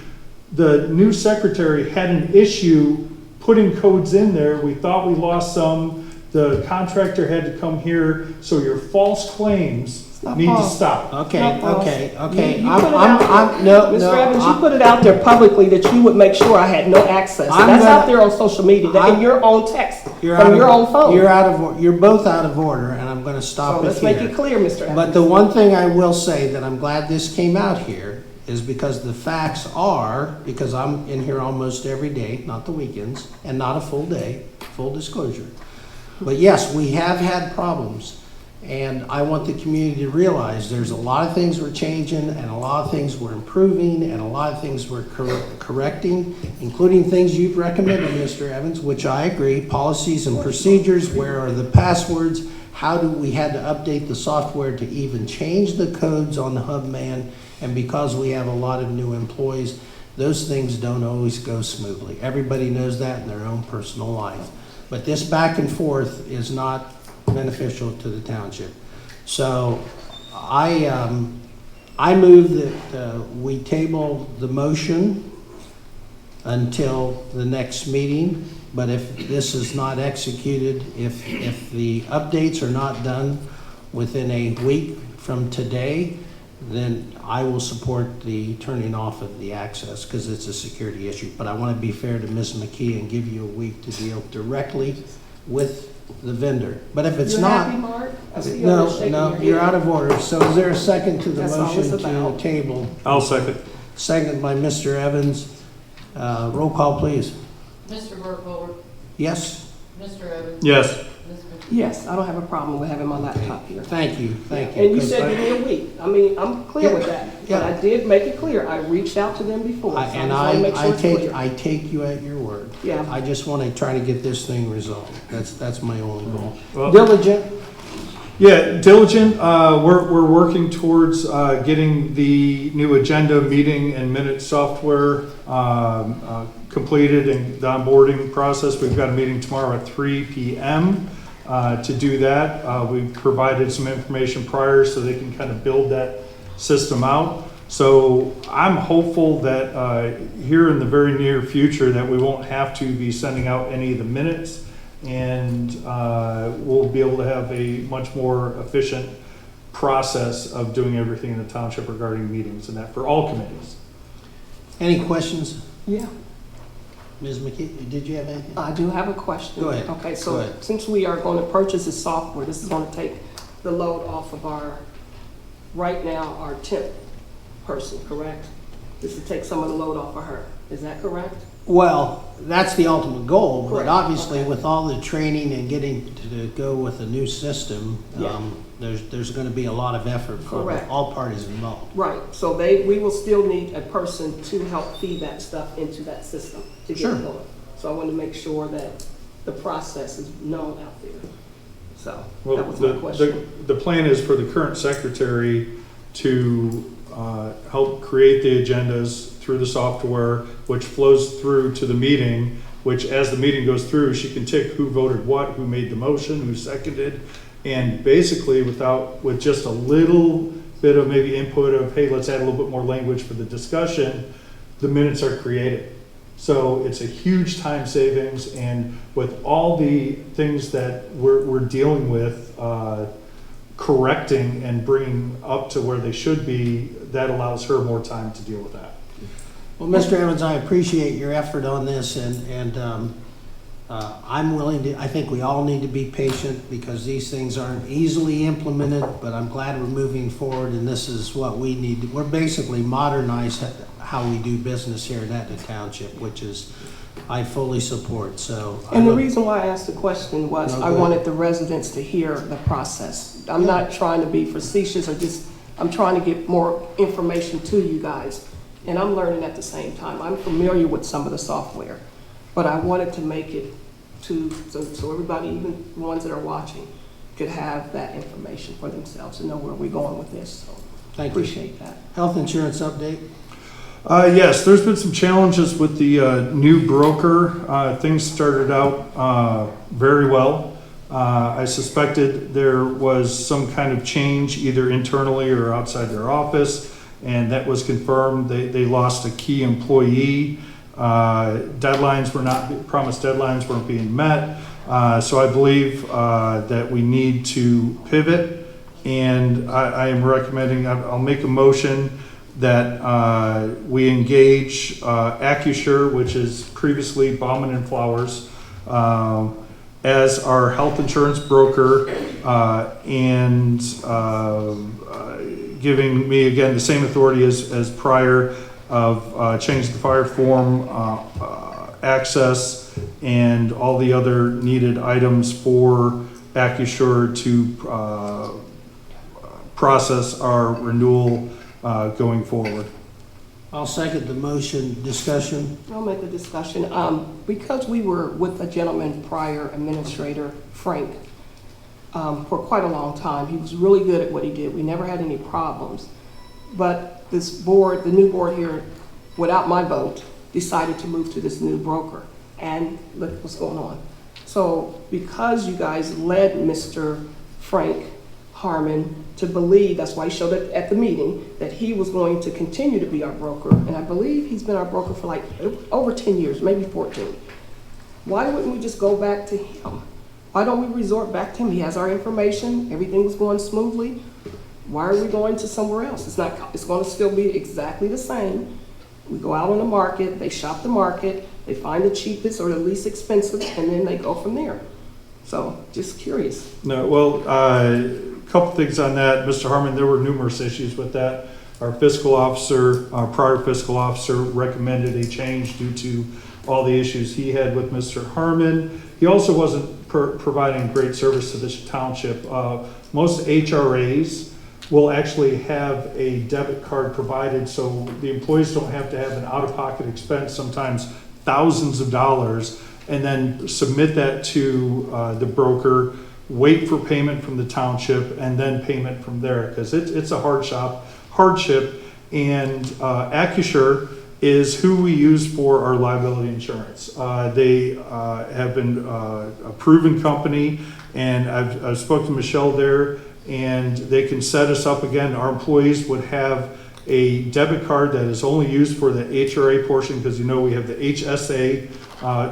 The new secretary had an issue putting codes in there. We thought we lost some. The contractor had to come here, so your false claims not need to false. stop. Okay, Not false. okay. You put it out I'm, there. no, Mr. Evans, you I'm- put it out there publicly that you would make sure I had no access. I'm That's gonna- out there on social media, in your own text, You're out from of- your own phone. You're both out of order, and I'm gonna stop So it let's make here. it clear, Mr. Evans. But the one thing I will say that I'm glad this came out here is because the facts are, because I'm in here almost every day, not the weekends, and not a full day, full disclosure. But yes, we have had problems, and I want the community to realize there's a lot of things we're changing, and a lot of things we're improving, and a lot of things we're correcting, including things you've recommended, Mr. Evans, which I agree, policies and procedures, where are the passwords, how do we had to update the software to even change the codes on the Hubman, and because we have a lot of new employees, those things don't always go smoothly. Everybody knows that in their own personal life. But this back and forth is not beneficial to the township. So I move that we table the motion until the next meeting. But if this is not executed, if the updates are not done within a week from today, then I will support the turning off of the access because it's a security issue. But I want to be fair to Ms. McKee and give you a week to deal directly with the vendor. But if it's You not, happy, Mark? I see you over shaking no, your you're head. out of order. So is there a second to the That's all motion it's to about. table? I'll second. Second by Mr. Evans. Roll call, please. Mr. Burkholder, Yes? Mr. Evans, Yes. Ms. McKee. Yes, I don't have a problem with having my laptop here. Thank you, thank you. And you 'Cause said give me a week. I mean, I'm clear with that. But Yeah. I did make it clear. I reached out to them before. So I And just want to make sure it's clear. I take you at your word. Yeah. I just want to try to get this thing resolved. That's my only goal. Well- Diligent, Yeah, diligent. We're working towards getting the new agenda, meeting, and minute software completed and the onboarding process. We've got a meeting tomorrow at 3 p.m. To do that. We've provided some information prior so they can kind of build that system out. So I'm hopeful that here in the very near future that we won't have to be sending out any of the minutes, and we'll be able to have a much more efficient process of doing everything in the township regarding meetings and that for all committees. any questions? Yeah. Ms. McKee, did you have anything? I do have a question. Go ahead. Okay, Go so ahead. since we are going to purchase this software, this is going to take the load off of our, right now, our temp person, correct? This will take some of the load off of her. Is that correct? Well, that's the ultimate goal, but Correct. obviously Okay. with all the training and getting to go with a new system, Yeah. there's going to be a lot of effort from Correct. all parties involved. Right, so we will still need a person to help feed that stuff into that system to get Sure. it going. So I want to make sure that the process is known out there. So Well, that was my question. the plan is for the current secretary to help create the agendas through the software, which flows through to the meeting, which as the meeting goes through, she can tick who voted what, who made the motion, who seconded, and basically with just a little bit of maybe input of, hey, let's add a little bit more language for the discussion, the minutes are created. So it's a huge time savings, and with all the things that we're dealing with, correcting and bringing up to where they should be, that allows her more time to deal with that. Well, Mr. Evans, I appreciate your effort on this, and I'm willing to, I think we all need to be patient because these things aren't easily implemented, but I'm glad we're moving forward, and this is what we need. We're basically modernizing how we do business here in Etna Township, which is, I fully support, so. And the reason why I asked the question was No, I go ahead. wanted the residents to hear the process. I'm not trying to be facetious or I'm trying to get more information to you guys. And I'm learning at the same time. I'm familiar with some of the software, but I wanted to make it so everybody, even the ones that are watching, could have that information for themselves and know where we're going with this. So Thank you. appreciate that. Health insurance update? Yes, there's been some challenges with the new broker. Things started out very well. I suspected there was some kind of change either internally or outside their office, and that was confirmed. They lost a key employee. Deadlines were not, promised deadlines weren't being met. So I believe that we need to pivot, and I am recommending, I'll make a motion that we engage Accusure, which is previously Bauman and Flowers, as our health insurance broker, and giving me again the same authority as prior of change the fire form, access, and all the other needed items for Accusure to process our renewal going forward. I'll second the motion. Discussion? I'll make the discussion. Because we were with a gentleman prior, Administrator Frank, for quite a long time. He was really good at what he did. We never had any problems. But this board, the new board here, without my vote, decided to move to this new broker. And look what's going on. So because you guys led Mr. Frank Harmon to believe, that's why he showed it at the meeting, that he was going to continue to be our broker. And I believe he's been our broker for like over 10 years, maybe 14. Why wouldn't we just go back to him? Why don't we resort back to him? He has our information, everything was going smoothly. Why are we going to somewhere else? It's going to still be exactly the same. We go out on the market, they shop the market, they find the cheapest or the least expensive, and then they go from there. So just curious. No, well, a couple things on that, Mr. Harmon. There were numerous issues with that. Our fiscal officer, our prior fiscal officer, recommended a change due to all the issues he had with Mr. Harmon. He also wasn't providing great service to this township. Most HRAs will actually have a debit card provided, so the employees don't have to have an out-of-pocket expense, sometimes thousands of dollars, and then submit that to the broker, wait for payment from the township, and then payment from there, because it's a hardship. And Accusure is who we use for our liability insurance. They have been a proven company, and I've spoken to Michelle there, and they can set us up again. Our employees would have a debit card that is only used for the HRA portion, because you know we have the HSA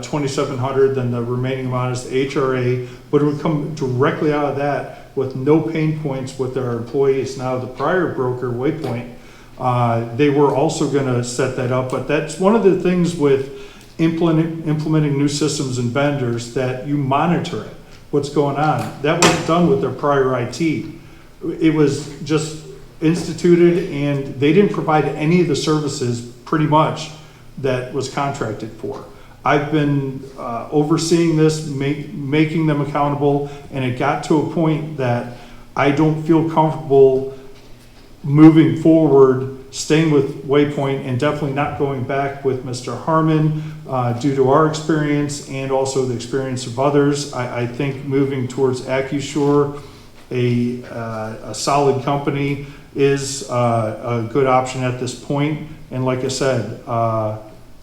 2,700, then the remaining amount is the HRA, but it would come directly out of that with no pain points with our employees. Now the prior broker, Waypoint, they were also going to set that up, but that's one of the things with implementing new systems and vendors, that you monitor it, what's going on. That wasn't done with their prior IT. It was just instituted, and they didn't provide any of the services pretty much that was contracted for. I've been overseeing this, making them accountable, and it got to a point that I don't feel comfortable moving forward, staying with Waypoint, and definitely not going back with Mr. Harmon due to our experience and also the experience of others. I think moving towards AccuSure, a solid company, is a good option at this point. And like I said,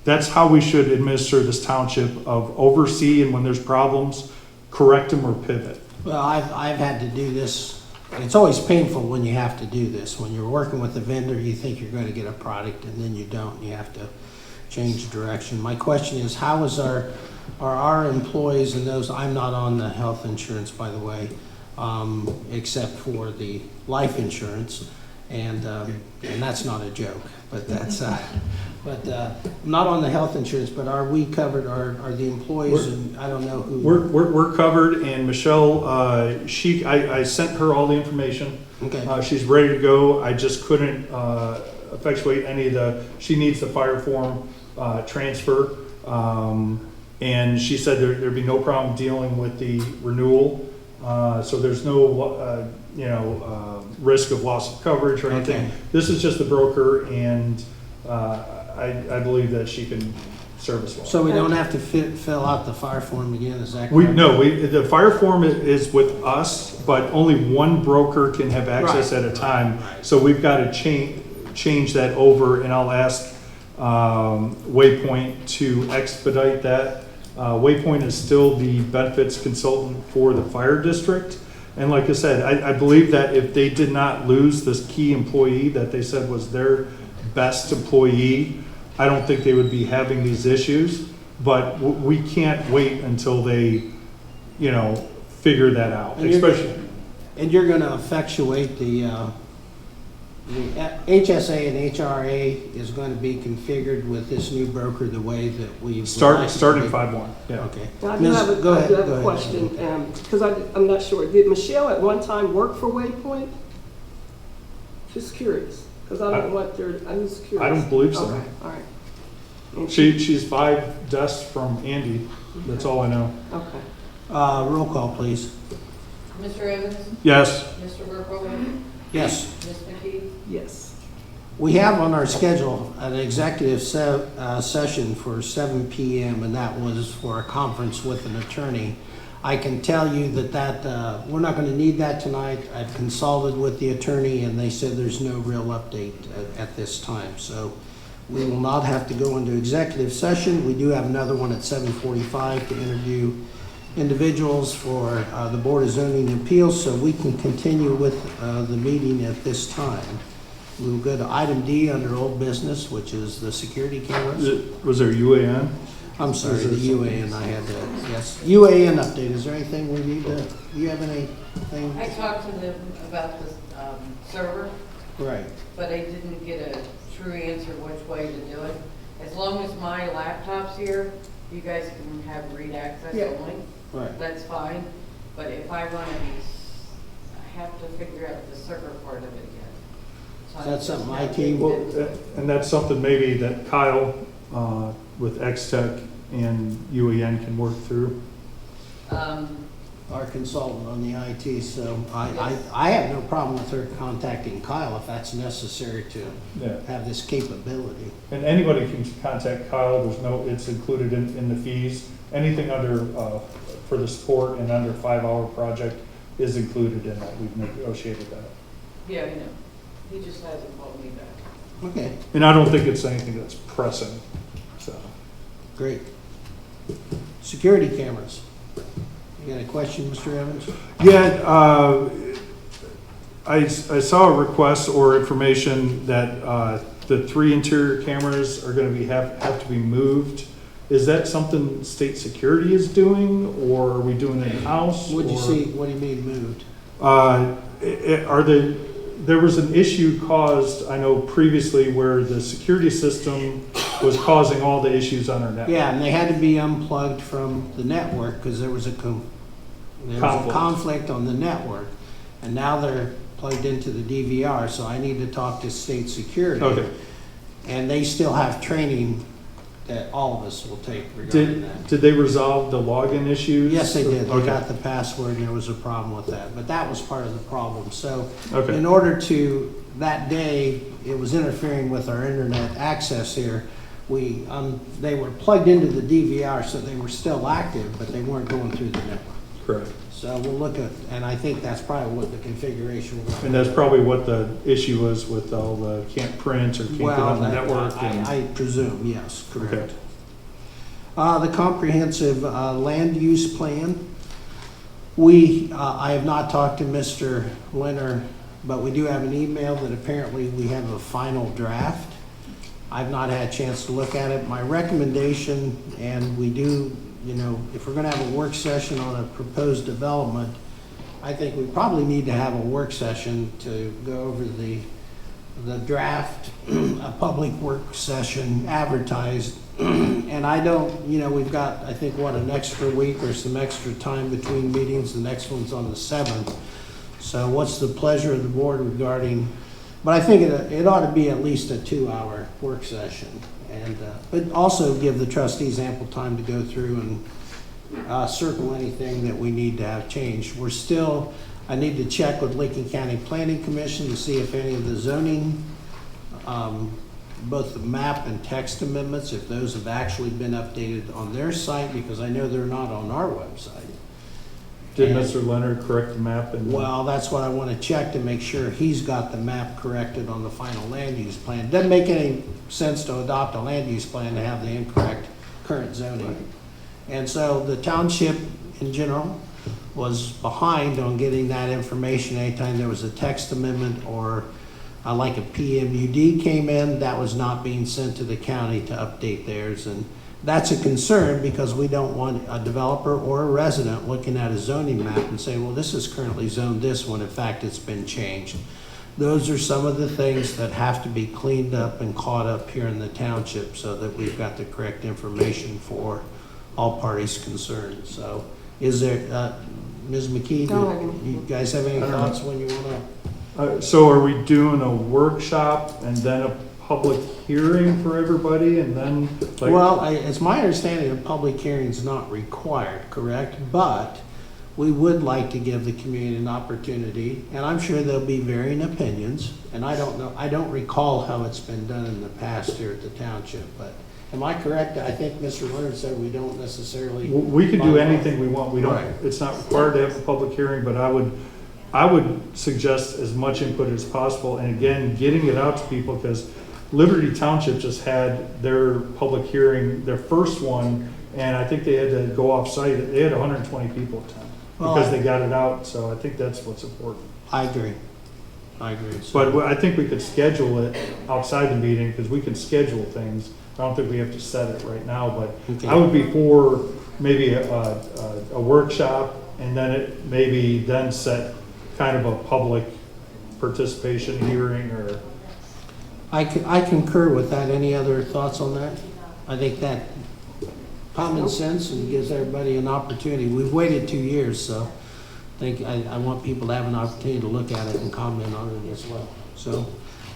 that's how we should administer this township, of oversee, and when there's problems, correct them or pivot. Well, I've had to do this. It's always painful when you have to do this. When you're working with a vendor, you think you're going to get a product and then you don't. You have to change direction. My question is, how is are our employees and those, I'm not on the health insurance, by the way, except for the life insurance, and that's not a joke, but that's, I'm not on the health insurance, but are we covered, are the employees, and I don't know who. We're covered, and Michelle, I sent her all the information. Okay. She's ready to go. I just couldn't effectuate any of she needs the fire form transfer. And she said there'd be no problem dealing with the renewal. So there's no, risk of loss of coverage or anything. Okay. This is just the broker, and I believe that she can service well. So we don't have to fill out the fire form again, is that correct? The fire form is with us, but only one broker can have access Right. at a time. Right. So we've got to change that over, and I'll ask Waypoint to expedite that. Waypoint is still the benefits consultant for the fire district. And like I said, I believe that if they did not lose this key employee that they said was their best employee, I don't think they would be having these issues. But we can't wait until they, figure that out. And you're going to effectuate the HSA and HRA is going to be configured with this new broker the way that we've. Starting 5/1, yeah. Okay. Now, I Ms. Go ahead. do have Go a ahead. question, because I'm not sure. Did Michelle at one time work for Waypoint? Just curious, because I don't know what I'm just curious. I don't believe so. Okay, all right. And She's 5 desks from Andy. That's all I know. Okay. Roll call, please. Mr. Evans? Yes. Mr. Burkholder? Yes. Ms. McKee? Yes. We have on our schedule an executive session for 7 p.m., and that was for a conference with an attorney. I can tell you that we're not going to need that tonight. I've consulted with the attorney, and they said there's no real update at this time. So we will not have to go into executive session. We do have another one at 7:45 to interview individuals for the Board of Zoning Appeals, so we can continue with the meeting at this time. We will go to item D under old business, which is the security cameras. Was there UAN? I'm sorry, the UAN, I had to, yes. UAN update, is there anything we need to, do you have anything? I talked to them about the server, Right, but I didn't get a true answer which way to do it. As long as my laptop's here, you guys can have read access Yeah. only. right. That's fine, but if I want to I have to figure out the server part of it yet. So Is that I just something have IT to- Well, and that's something maybe that Kyle with X-Tech and UAN can work through. Our consultant on the IT, so I have no problem with her contacting Kyle if that's necessary to Yeah. have this capability. And anybody can contact Kyle. It's included in the fees. Anything under, for the support and under 5-hour project is included in that. We've negotiated that. Yeah, I know. He just hasn't called me back. Okay, And I don't think it's anything that's pressing, so. great. Security cameras. You got a question, Mr. Evans? Yeah, I saw a request or information that the 3 interior cameras are going to have to be moved. Is that something state security is doing, or are we doing it in-house? What'd you or- see, what do you mean moved? There was an issue caused, I know previously, where the security system was causing all the issues on our network. Yeah, and they had to be unplugged from the network because there was a conflict on the network. And now they're plugged into the DVR, so I need to talk to state security. Okay. And they still have training that all of us will take regarding that. Did they resolve the login issues? Yes, they did. They Okay. got the password and there was a problem with that, but that was part of the problem. So Okay. in order to, that day, it was interfering with our internet access here. They were plugged into the DVR, so they were still active, but they weren't going through the network. Correct. So we'll look at, and I think that's probably what the configuration was. And that's probably what the issue was with all the can't print or can't get on the network. and- I presume, yes, Okay. correct. The comprehensive land use plan. I have not talked to Mr. Leonard, but we do have an email that apparently we have a final draft. I've not had a chance to look at it. My recommendation, and we do, if we're gonna have a work session on a proposed development, I think we probably need to have a work session to go over the draft, a public work session advertised. And I don't, we've got, I think, an extra week or some extra time between meetings. The next one's on the 7th. So what's the pleasure of the board regarding, but I think it ought to be at least a 2-hour work session. And, but also give the trustees ample time to go through and circle anything that we need to have changed. I need to check with Lincoln County Planning Commission to see if any of the zoning, both the map and text amendments, if those have actually been updated on their site, because I know they're not on our website. Did And- Mr. Leonard correct the map? Well, that's what I want to check to make sure he's got the map corrected on the final land use plan. Doesn't make any sense to adopt a land use plan to have the incorrect current zoning. And so the township in general was behind on getting that information. Anytime there was a text amendment or like a PMUD came in, that was not being sent to the county to update theirs. And that's a concern because we don't want a developer or a resident looking at a zoning map and say, well, this is currently zoned this when in fact it's been changed. Those are some of the things that have to be cleaned up and caught up here in the township so that we've got the correct information for all parties concerned. So is there, Ms. McKee, do you guys have any thoughts when you want to? So are we doing a workshop and then a public hearing for everybody and then? Well, it's my understanding a public hearing is not required, correct? But we would like to give the community an opportunity, and I'm sure there'll be varying opinions. And I don't know, I don't recall how it's been done in the past here at the township, but am I correct? I think Mr. Leonard said we don't necessarily. We can do anything we want. We don't, Right. it's not required to have a public hearing, but I would suggest as much input as possible. And again, getting it out to people, because Liberty Township just had their public hearing, their first one, and I think they had to go off-site. They had 120 people attend because they got it out. So I think that's what's important. I agree. So- But I think we could schedule it outside the meeting because we can schedule things. I don't think we have to set it right now, but Okay. I would be for maybe a workshop and then maybe then set kind of a public participation hearing or. I concur with that. Any other thoughts on that? I think that common sense and gives everybody an opportunity. We've waited 2 years, so I want people to have an opportunity to look at it and comment on it as well. So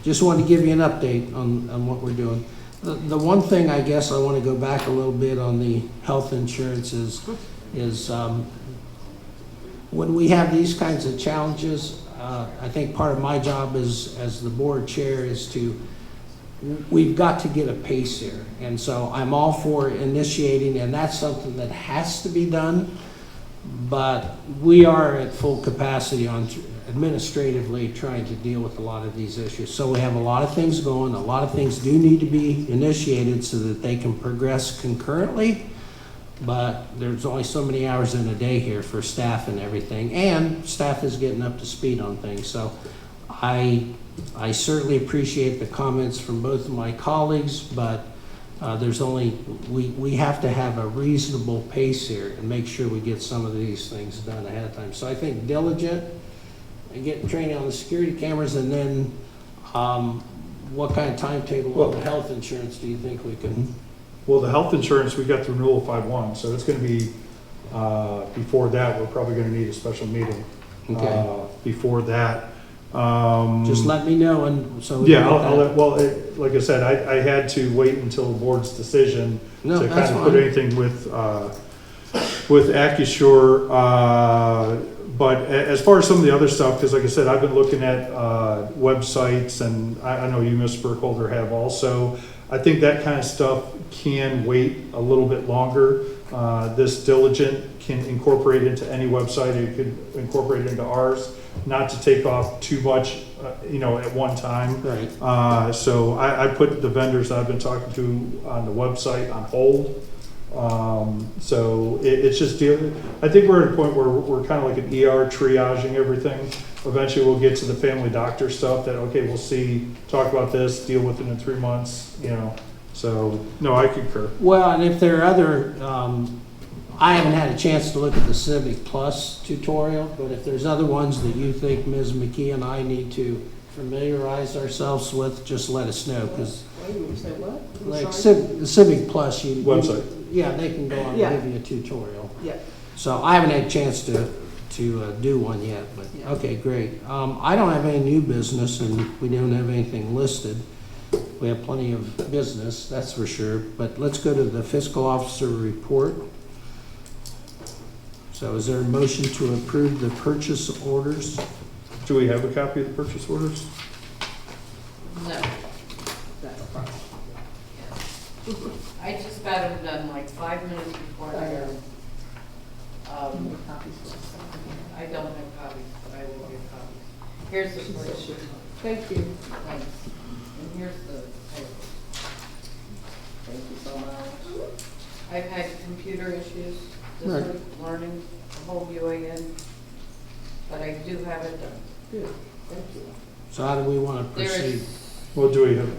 just wanted to give you an update on what we're doing. The one thing I guess I want to go back a little bit on the health insurance is when we have these kinds of challenges, I think part of my job as the board chair is we've got to get a pace here. And so I'm all for initiating, and that's something that has to be done, but we are at full capacity on administratively trying to deal with a lot of these issues. So we have a lot of things going, a lot of things do need to be initiated so that they can progress concurrently. But there's only so many hours in a day here for staff and everything, and staff is getting up to speed on things. So I certainly appreciate the comments from both of my colleagues, but we have to have a reasonable pace here and make sure we get some of these things done ahead of time. So I think diligent and getting training on the security cameras, and then what kind of timetable on the health insurance do you think we can? Well, the health insurance, we got the renewal of 5/1, so it's going to be, before that, we're probably going to need a special meeting. Okay. Before that. Just let me know, and so. we Yeah, can get that. well, like I said, I had to wait until the board's decision No, to that's kind of put fine. anything with AccuSure. But as far as some of the other stuff, because like I said, I've been looking at websites, and I know you, Ms. Burkholder, have also. I think that kind of stuff can wait a little bit longer. This diligent can incorporate into any website. It could incorporate into ours, not to take off too much, at one time. Right. So I put the vendors I've been talking to on the website on hold. So it's just, I think we're at a point where we're kind of like an ER triaging everything. Eventually we'll get to the family doctor stuff that, okay, we'll see, talk about this, deal with it in 3 months, So, no, I concur. Well, and if there are other, I haven't had a chance to look at the Civic Plus tutorial, but if there's other ones that you think Ms. McKee and I need to familiarize ourselves with, just let us know, because Wait a minute, you said what? I'm like sorry. Civic Plus, Website. Yeah, they can go on Yeah. and give you a tutorial. Yeah. So I haven't had a chance to do one yet, but, Yeah. okay, great. I don't have any new business, and we don't have anything listed. We have plenty of business, that's for sure, but let's go to the fiscal officer report. So is there a motion to approve the purchase orders? Do we have a copy of the purchase orders? No, That's a problem. I just got them done like 5 minutes before I got them. Copies for us. I don't have copies, but I will get copies. Here's the first. Thank you. Thanks. And here's the paper. Thank you so much. I've had computer issues this Right. week, learning the whole UAN, but I do have it done. Good, thank you. So how do we want to There proceed? is. Well, do we have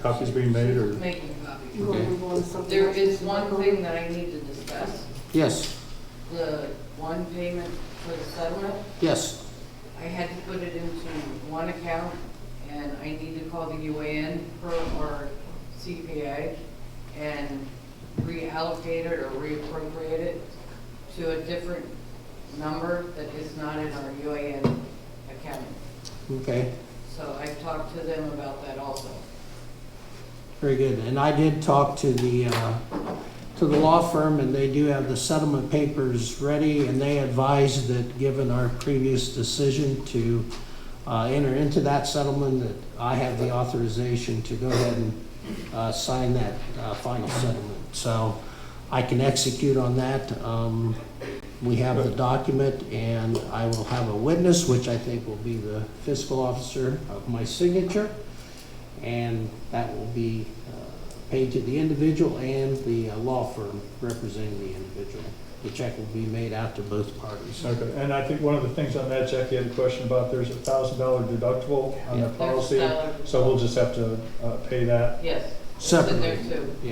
copies being made, or? Making copies. You want to Okay. move on to something There else, is Mr. one Burkholder? thing that I need to discuss, Yes, the one payment for the settlement. yes. I had to put it into one account, and I need to call the UAN or CPA and reallocate it or reappropriate it to a different number that is not in our UAN account. Okay, So I talked to them about that also. very good. And I did talk to the law firm, and they do have the settlement papers ready, and they advised that, given our previous decision to enter into that settlement, that I have the authorization to go ahead and sign that final settlement. So I can execute on that. We have the document, and I will have a witness, which I think will be the fiscal officer of my signature, and that will be paid to the individual and the law firm representing the individual. The check will be made out to both parties. Okay, and I think one of the things on that check, you had a question about, there's a $1,000 deductible on the Yeah. policy, There's $1,000. so we'll just have to pay that. Yes, it's in there Separately. too.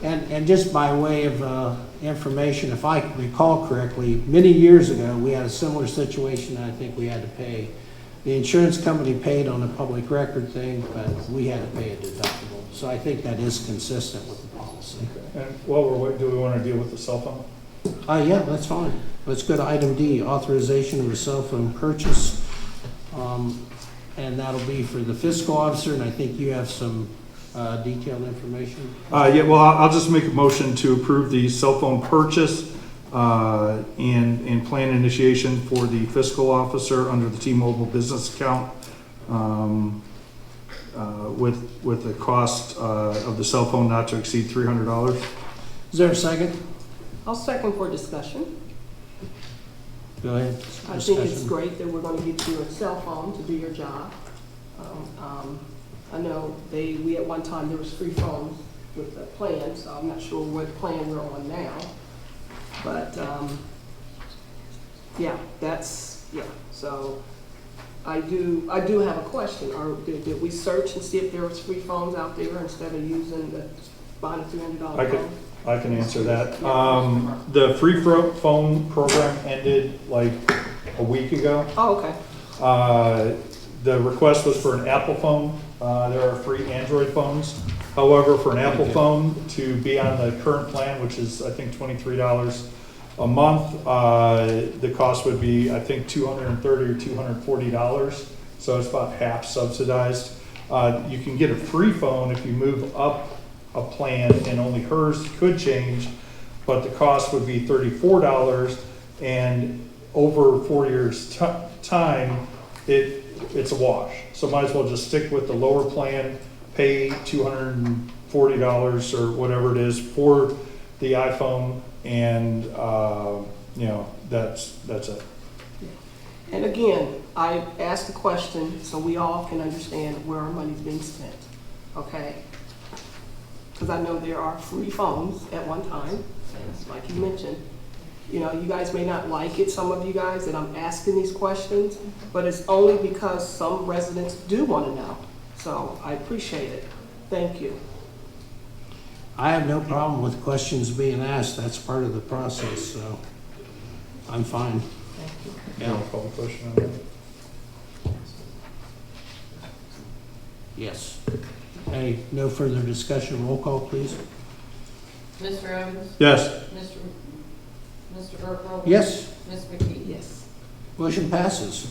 Yeah, and just by way of information, if I recall correctly, many years ago, we had a similar situation, and I think we had to pay, the insurance company paid on a public record thing, but we had to pay a deductible. So I think that is consistent with the policy. And while we're waiting, do we want to deal with the cell phone? Yeah, that's fine. Let's go to item D, authorization of a cell phone purchase. And that'll be for the fiscal officer, and I think you have some detailed information. Yeah, well, I'll just make a motion to approve the cell phone purchase and plan initiation for the fiscal officer under the T-Mobile business account with the cost of the cell phone not to exceed $300. Is there a second? I'll second for discussion. Go ahead. I think it's Discussion. great that we're going to get you a cell phone to do your job. I know we at one time, there was free phones with the plan, so I'm not sure what plan we're on now. But, yeah, so I do have a question. Did we search and see if there was free phones out there instead of using buying a $300 phone? I can answer that. The free phone program ended like a week ago. Oh, okay. The request was for an Apple phone. There are free Android phones. However, for an Apple phone to be on the current plan, which is I think $23 a month, the cost would be I think $230 or $240. So it's about half subsidized. You can get a free phone if you move up a plan, and only hers could change, but the cost would be $34, and over 4 years' time, it's a wash. So might as well just stick with the lower plan, pay $240 or whatever it is for the iPhone, and, that's it. And again, I asked the question so we all can understand where our money's being spent, okay? Because I know there are free phones at one time, and like you mentioned, you guys may not like it, some of you guys, that I'm asking these questions, but it's only because some residents do want to know. So I appreciate it. Thank you. I have no problem with questions being asked. That's part of the process, so I'm fine. You want to call the question on that? Yes. Hey, no further discussion. Roll call, please. Mr. Evans? Yes. Mr. Burkholder? Yes. Ms. McKee? Yes. Motion passes.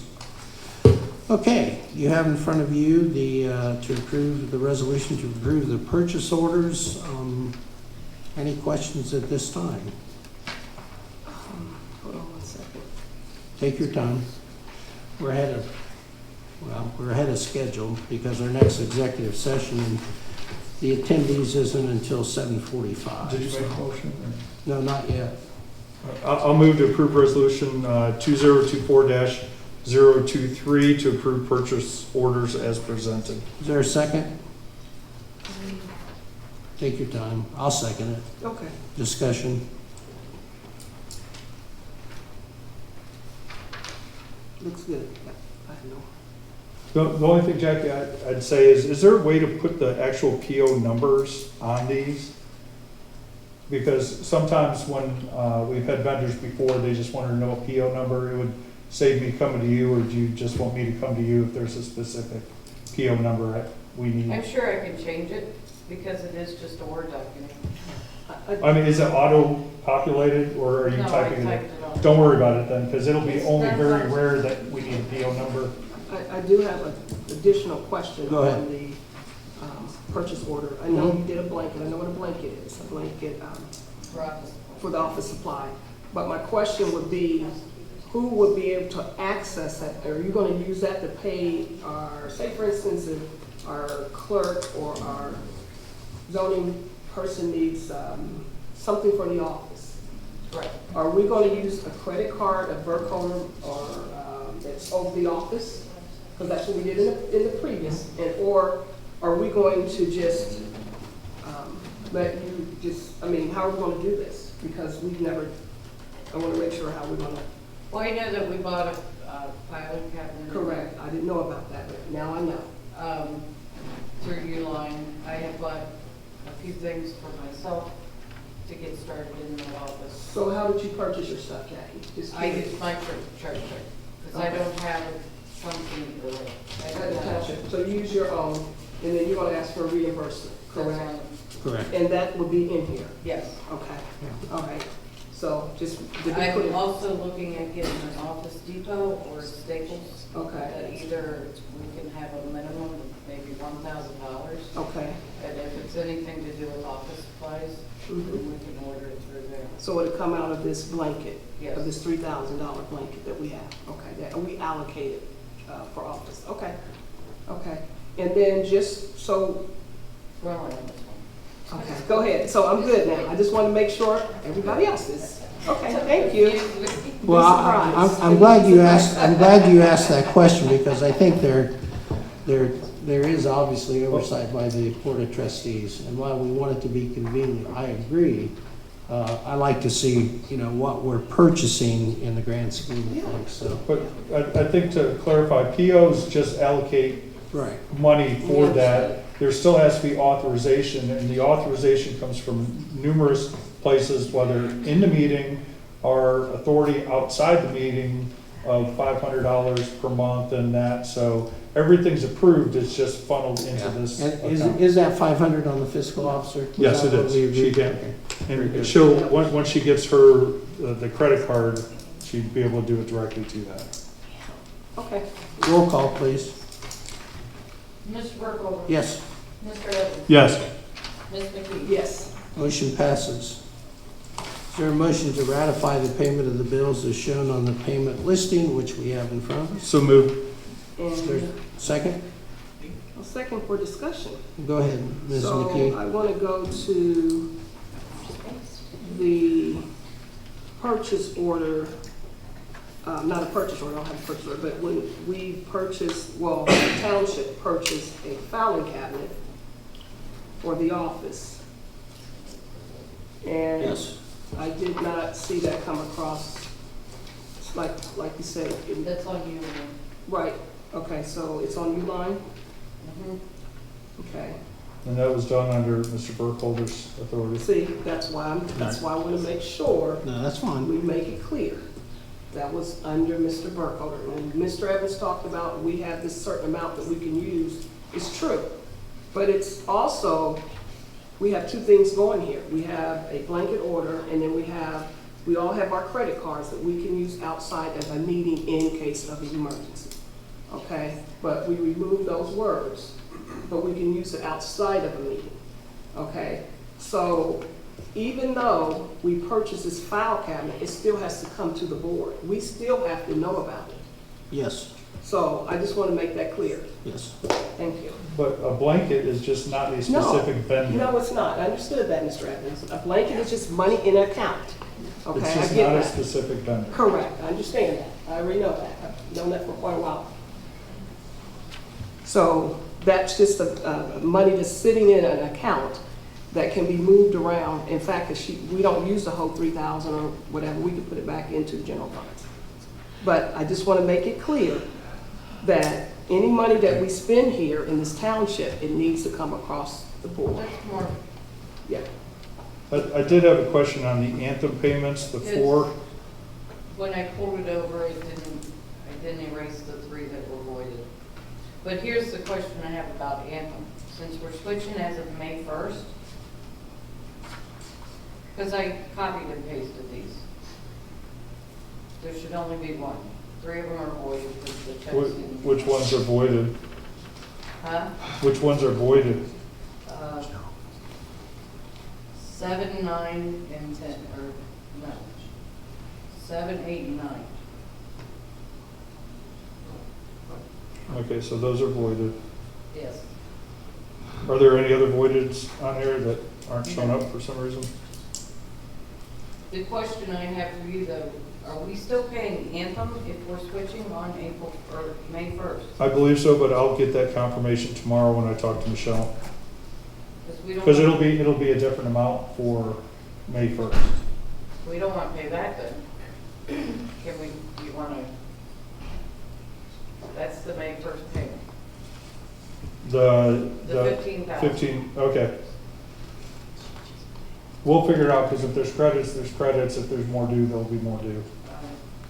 Okay, you have in front of you to approve the resolution to approve the purchase orders. Any questions at this time? Hold on one second. Take your time. We're ahead of schedule because our next executive session, and the attendees isn't until 7:45. Did you make a motion? No, not yet. I'll move to approve resolution 2024-023 to approve purchase orders as presented. Is there a second? Take your time. I'll second it. Okay. Discussion. Looks good. I know. The only thing, Jackie, I'd say is there a way to put the actual PO numbers on these? Because sometimes when we've had vendors before, they just want to know a PO number. It would save me coming to you, or do you just want me to come to you if there's a specific PO number that we need? I'm sure I can change it because it is just a Word document. I mean, is it auto-populated, or are you No, I typing it? typed it on. Don't worry about it then, because it'll be only very rare that we need a PO number. I do have an additional question Go ahead. on the purchase order. I know you did a blanket. I know what a blanket is, a blanket for the office supply. But my question would be, who would be able to access that? Are you going to use that to pay our, say for instance, if our clerk or our zoning person needs something for the office? Right. Are we going to use a credit card, a Burkholder, or that's over the office? Because that's what we did in the previous. Or are we going to just let you just, how are we going to do this? Because we've never, I want to make sure how we're going to. Well, I know that we bought a filing cabinet. Correct. I didn't know about that, but now I know. Through Uline. I have bought a few things for myself to get started in the office. So how did you purchase your stuff, Jackie? Just I curious. use my church because I don't have something to So you use your own, and then you're going to ask for a reimbursement, correct? Correct. And that would be in here? Yes. Okay, all right. So just, did we put I'm it? also looking at getting an Office Depot or Staples. Okay, That either we can have a minimum of maybe $1,000. okay. And if it's anything to do with office supplies, Mhm. then we can order it through there. So it'll come out of this blanket? Yes. Of this $3,000 blanket that we have? Okay, that we allocated for office, okay, okay. And then just so, We're only on this one. okay, go ahead. So I'm good now. I just want to make sure everybody else is. Okay, thank you. Well, I'm glad you asked. I'm glad you asked that question because I think there is obviously oversight by the Board of Trustees, and while we want it to be convenient, I agree. I like to see, what we're purchasing in the grand scheme of things. So, But I think to clarify, POs just allocate right. money for that. There still has to be authorization, and the authorization comes from numerous places, whether in the meeting or authority outside the meeting of $500 per month and that. So everything's approved, it's just funneled into this And account. is that 500 on the fiscal officer? Yes, that it what is. we agreed? She can. Okay. Very And good. she'll, once she gets her, the credit card, she'd be able to do it directly to that. Okay. Roll call, please. Mr. Burkholder? Yes, Mr. Evans? Yes. Ms. McKee? Yes. motion passes. Is there a motion to ratify the payment of the bills as shown on the payment listing, which we have in front of us? So moved. Is there And a second? a second for discussion. Go ahead, Ms. So McKee. I want to go to the purchase order, not a purchase order, I don't have a purchase order, but when we purchased, well, the township purchased a filing cabinet for the office. And Yes, I did not see that come across, it's like you said, That's on you. right, okay, so it's on Uline, Mhm. okay. And that was done under Mr. Burkholder's authority. See, that's why I want to make sure no, that's fine. we make it clear. That was under Mr. Burkholder. When Mr. Evans talked about we have this certain amount that we can use, it's true. But it's also, we have two things going here. We have a blanket order, and then we all have our credit cards that we can use outside of a meeting in case of an emergency. Okay? But we remove those words, but we can use it outside of a meeting. Okay? So even though we purchase this file cabinet, it still has to come to the board. We still have to know about it. Yes, So I just want to make that clear. yes. Thank you. But a blanket is just not a specific vendor. No, it's not. I understood that, Mr. Evans. A blanket is just money in an account. Okay, It's I just get not a that. specific vendor. Correct, I understand that. I already know that. I've known that for quite a while. So that's just money that's sitting in an account that can be moved around. In fact, if we don't use the whole 3,000 or whatever, we can put it back into the general funds. But I just want to make it clear that any money that we spend here in this township, it needs to come across the board. That's more, Yeah. I did have a question on the anthem payments, the Yes. 4. when I pulled it over, I didn't erase the 3 that were voided. But here's the question I have about Anthem. Since we're switching as of May 1st, because I copied and pasted these. There should only be one. 3 of them are voided because the checks didn't. Which ones are voided? Huh? Which ones are voided? 7, 9, and 10, or no. 7, 8, and 9. Okay, so those are voided. Yes. Are there any other voideds on here that aren't shown up for some reason? The question I have for you though, are we still paying Anthem if we're switching on April, or May 1st? I believe so, but I'll get that confirmation tomorrow when I talk to Michelle. We don't Because want- it'll be a different amount for May 1st. We don't want to pay that then. Can we, you want to, that's the May 1st payment. The The 15,000. 15, okay. We'll figure it out, because if there's credits, there's credits. If there's more due, there'll be more due.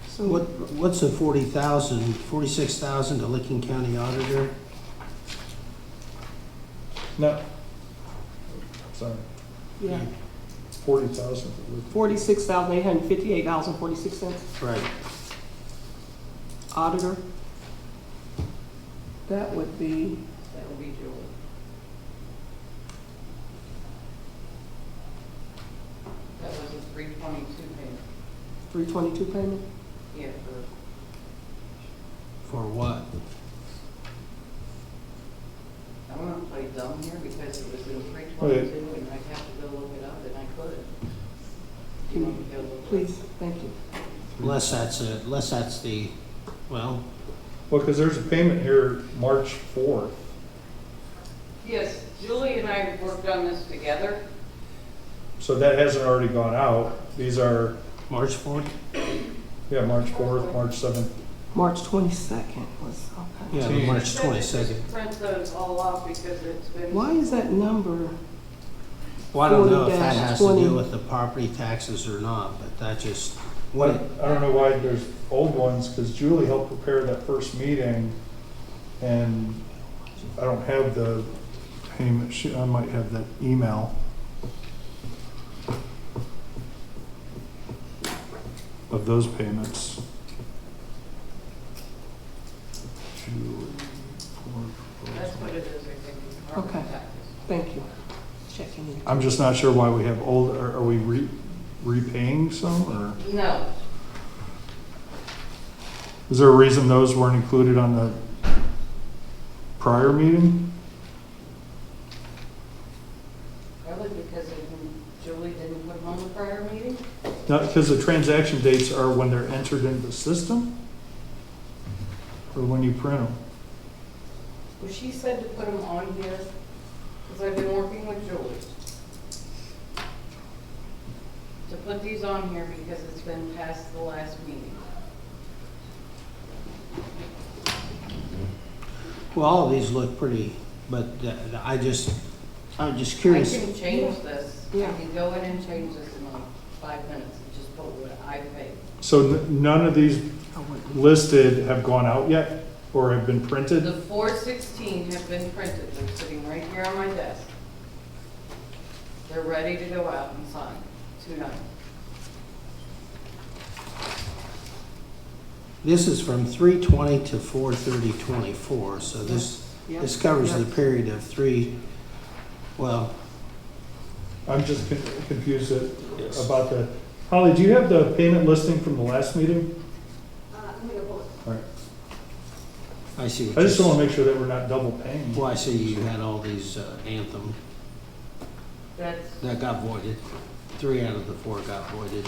So what's the 40,000, 46,000 to Licking County Auditor? No. Sorry, Yeah. 40,000. $46,858.46. Right. Auditor. That would be, That would be Julie. That was a 322 payment. 322 payment? Yeah, For what? I'm going to play dumb here because it was in 322 and I'd have to go look it up and I couldn't. You want me to go look it up? Please, thank you. Unless that's the, well, Well, because there's a payment here March 4th. Yes, Julie and I worked on this together. So that hasn't already gone out. These are, March 4th? yeah, March 4th, March 7th. March 22nd was, okay. Yeah, the March She said to just 22nd. print those all off because it's been. Why is that number? Well, I don't know if that has to 40-20. do with the property taxes or not, but that just, What, I don't know why there's old ones, because Julie helped prepare that first meeting, and I don't have the payment, I might have that email of those payments. That's what it just not sure why we have old, are we repaying some, or No, is there a reason those weren't included on the prior meeting? probably because Julie didn't put them on the prior meeting. Not because the transaction dates are when they're entered into the system? Or when you print them? Well, she said to put them on here, because I've been working with Julie. To put these on here because it's been past the last meeting. Well, all of these look pretty, but I'm just I curious. can change this. I Yeah. can go in and change this in like 5 minutes and just put what I paid. So none of these listed have gone out yet, or have been printed? The 416 have been printed. They're sitting right here on my desk. They're ready to go out and sign tonight. This is from 3/20 to 4/30/24, so this covers the period of well, I'm just confused about the, Holly, do you have the payment listing from the last meeting? All right. I see what I just you're want to make sure that we're not double paying. Well, I see you had all these Anthem That's, that got voided. 3 out of the 4 got voided.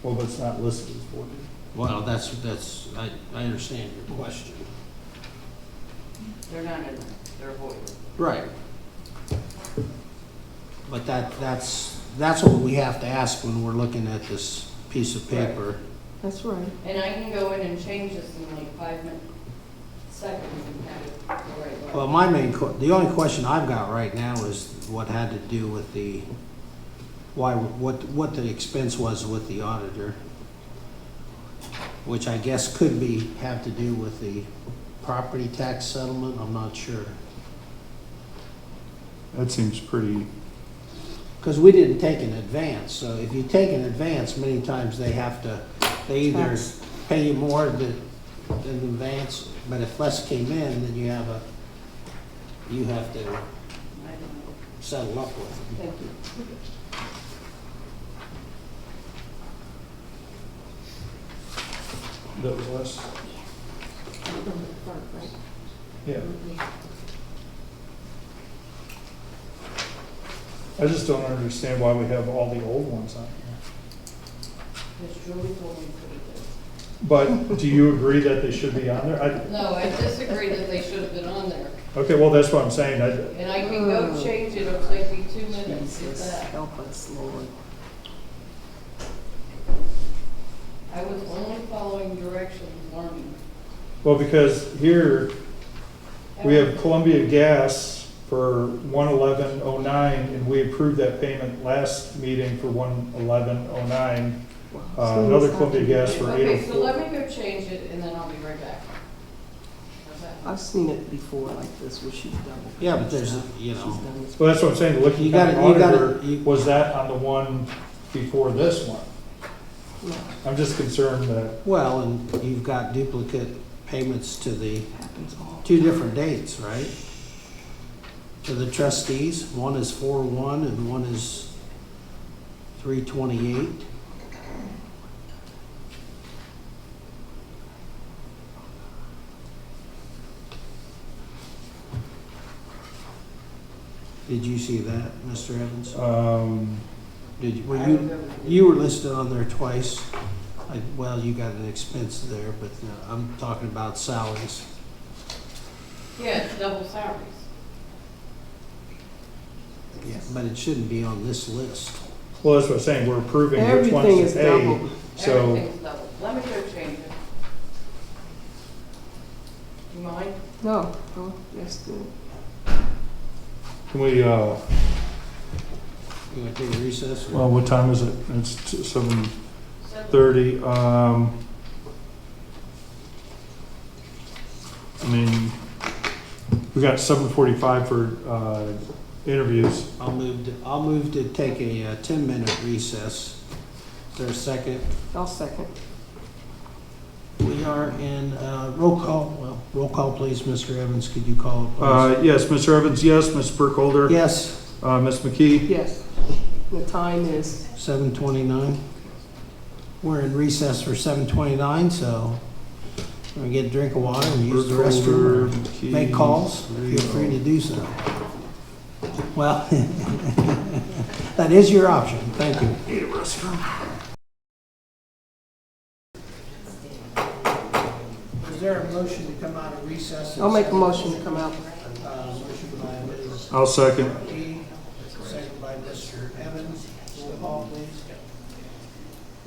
Well, but it's not listed as voided. Well, I understand your question. they're not in there. They're voided. Right. But that's what we have to ask when we're looking at this piece of paper. That's right. And I can go in and change this in like seconds and have it the right way. Well, the only question I've got right now is what had to do with what the expense was with the auditor, which I guess could have to do with the property tax settlement. I'm not sure. That seems pretty, Because we didn't take an advance, so if you take an advance, many times they either Tax. pay you more than advance, but if less came in, then you have to I don't know. settle up with them. Thank you. that was less, yeah. I just don't understand why we have all the old ones on here. Because Julie told me to put it there. But do you agree that they should be on there? No, I disagree that they should have been on there. Okay, well, that's what I'm saying. And I can go change it. It'll take me 2 minutes. If Jesus, that. help us, Lord. I was only following directions, learning. Well, because here, we have Columbia Gas for 11109, and we approved that payment last meeting for 11109. Another Columbia Gas for Okay, so 804. let me go change it and then I'll be right back. How's that? I've seen it before like this where she's done it. Yeah, but there's, She's done this. Well, that's what I'm saying, the Licking You County gotta- Auditor, was that on the one before this one? No, I'm just concerned that, well, and you've got duplicate payments to the it happens all. 2 different dates, right? To the trustees, one is 4/1 and one is 3/28. Did you see that, Mr. Evans? You were listed on there twice. Well, you got an expense there, but I'm talking about salaries. Yeah, it's double salaries. Yeah, but it shouldn't be on this list. well, that's what I'm saying, we're approving which Everything ones is to pay. doubled. So, Everything's double. Let me go change it. You mind? No, oh, that's good. can we, You want to take a recess? or- well, what time is it? It's 7:30. I mean, we got 7:45 for interviews. I'll move to take a 10-minute recess. Is there a second? I'll second. We are in roll call, please. Mr. Evans, could you call it, please? Yes, Mr. Evans, yes. Ms. Burkholder? Yes. Ms. McKee? Yes. The time is 7:29. We're in recess for 7:29, so we're gonna get a drink of water and use the restroom, or make calls. Feel free to do so. Well, that is your option. Thank you. Need a restroom. Is there a motion to come out of recess? I'll make a motion to come out. Motion by Ms. I'll second. McKee, second by Mr. Evans. Roll call, please.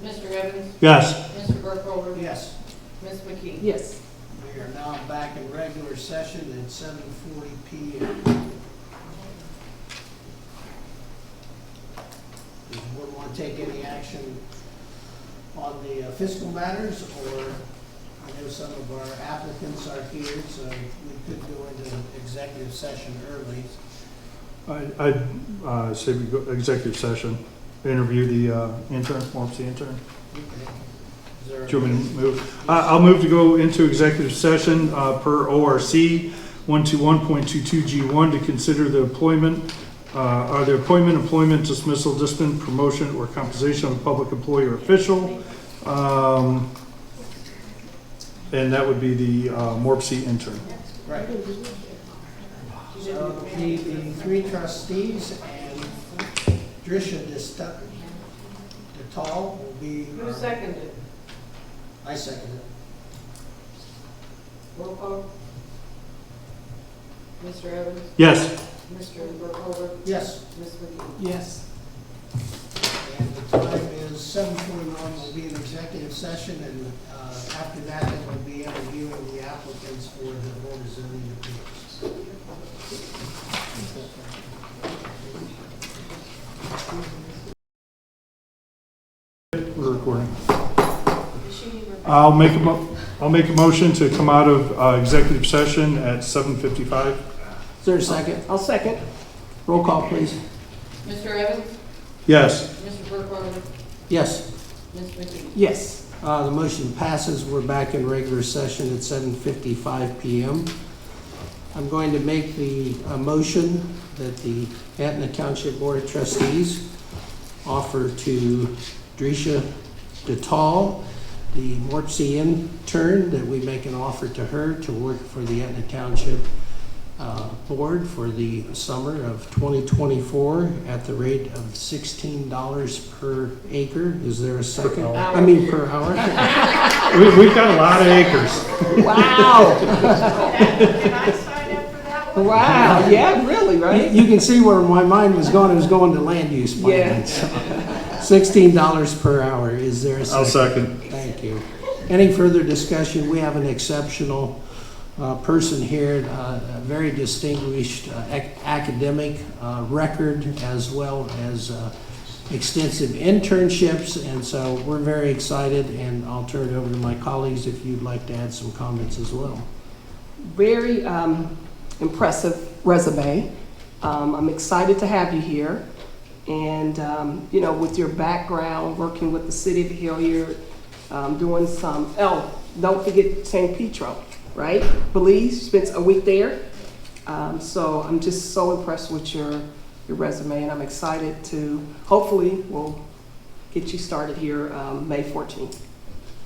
Mr. Evans? Yes. Mr. Burkholder? Yes. Ms. McKee? Yes. We are now back in regular session at 7:40 PM. Does the board want to take any action on the fiscal matters, or I know some of our applicants are here, so we could go into executive session early. I'd say we go executive session, interview the intern, Morpsey intern. Is there a- Do you want me to move? I'll move to go into executive session per ORC 121.22G1 to consider the appointment, employment, dismissal, discipline, promotion, or compensation of a public employee or official. And that would be the Morpsey intern. Right. So the three trustees and Drisha Detal will be. Who seconded? I second it. Roll call? Mr. Evans? Yes. Mr. Burkholder? Yes. Ms. McKee? Yes. And the time is 7:41. We'll be in executive session, and after that, then we'll be interviewing the applicants for the Board of Zoning Appeals. We're recording. I'll make a motion to come out of executive session at 7:55. Is there a second? I'll second. Roll call, please. Mr. Evans? Yes. Mr. Burkholder? Yes. Ms. McKee? Yes. The motion passes. We're back in regular session at 7:55 PM. I'm going to make the motion that the Etna Township Board of Trustees offer to Drisha Detal, the Morpsey intern, that we make an offer to her to work for the Etna Township Board for the summer of 2024 at the rate of $16 per acre. Is there a second? I mean, per hour. We've got a lot of acres. Wow. Can I sign up for that one? Wow. Yeah, really, right? You can see where my mind was going. It was going to land use plan. So, $16 per hour. Is there a second? I'll second. Thank you. Any further discussion? We have an exceptional person here, a very distinguished academic record, as well as extensive internships, and so we're very excited, and I'll turn it over to my colleagues if you'd like to add some comments as well. Very impressive resume. I'm excited to have you here. And, you know, with your background, working with the city of Hilliard, doing some, don't forget St. Petro, right? Belize, spent a week there. So I'm just so impressed with your resume, and I'm excited to, hopefully, we'll get you started here May 14th.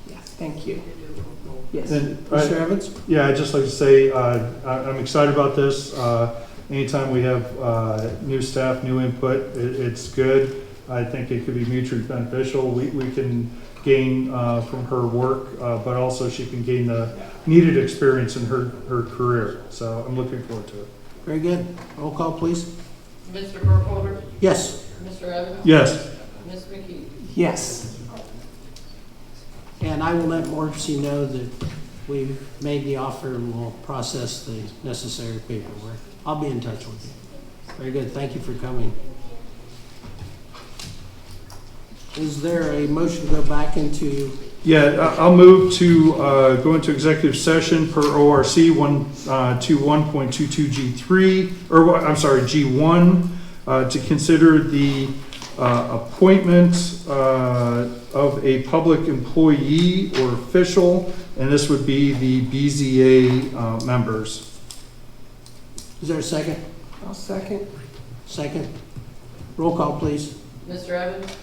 Yes, thank you. Yes. And Mr. Evans? yeah, I'd just like to say I'm excited about this. Anytime we have new staff, new input, it's good. I think it could be mutually beneficial. We can gain from her work, but also she can gain the needed experience in her career. So I'm looking forward to it. Very good. Roll call, please. Mr. Burkholder? Yes. Mr. Evans? Yes. Ms. McKee? Yes. And I will let Morpsey know that we've made the offer and we'll process the necessary paperwork. I'll be in touch with you. Very good. Thank you for coming. Is there a motion to go back into? Yeah, I'll move to go into executive session per ORC 121.22G3, or I'm sorry, G1, to consider the appointment of a public employee or official, and this would be the BZA members. Is there a second? I'll second. Second. Roll call, please. Mr. Evans?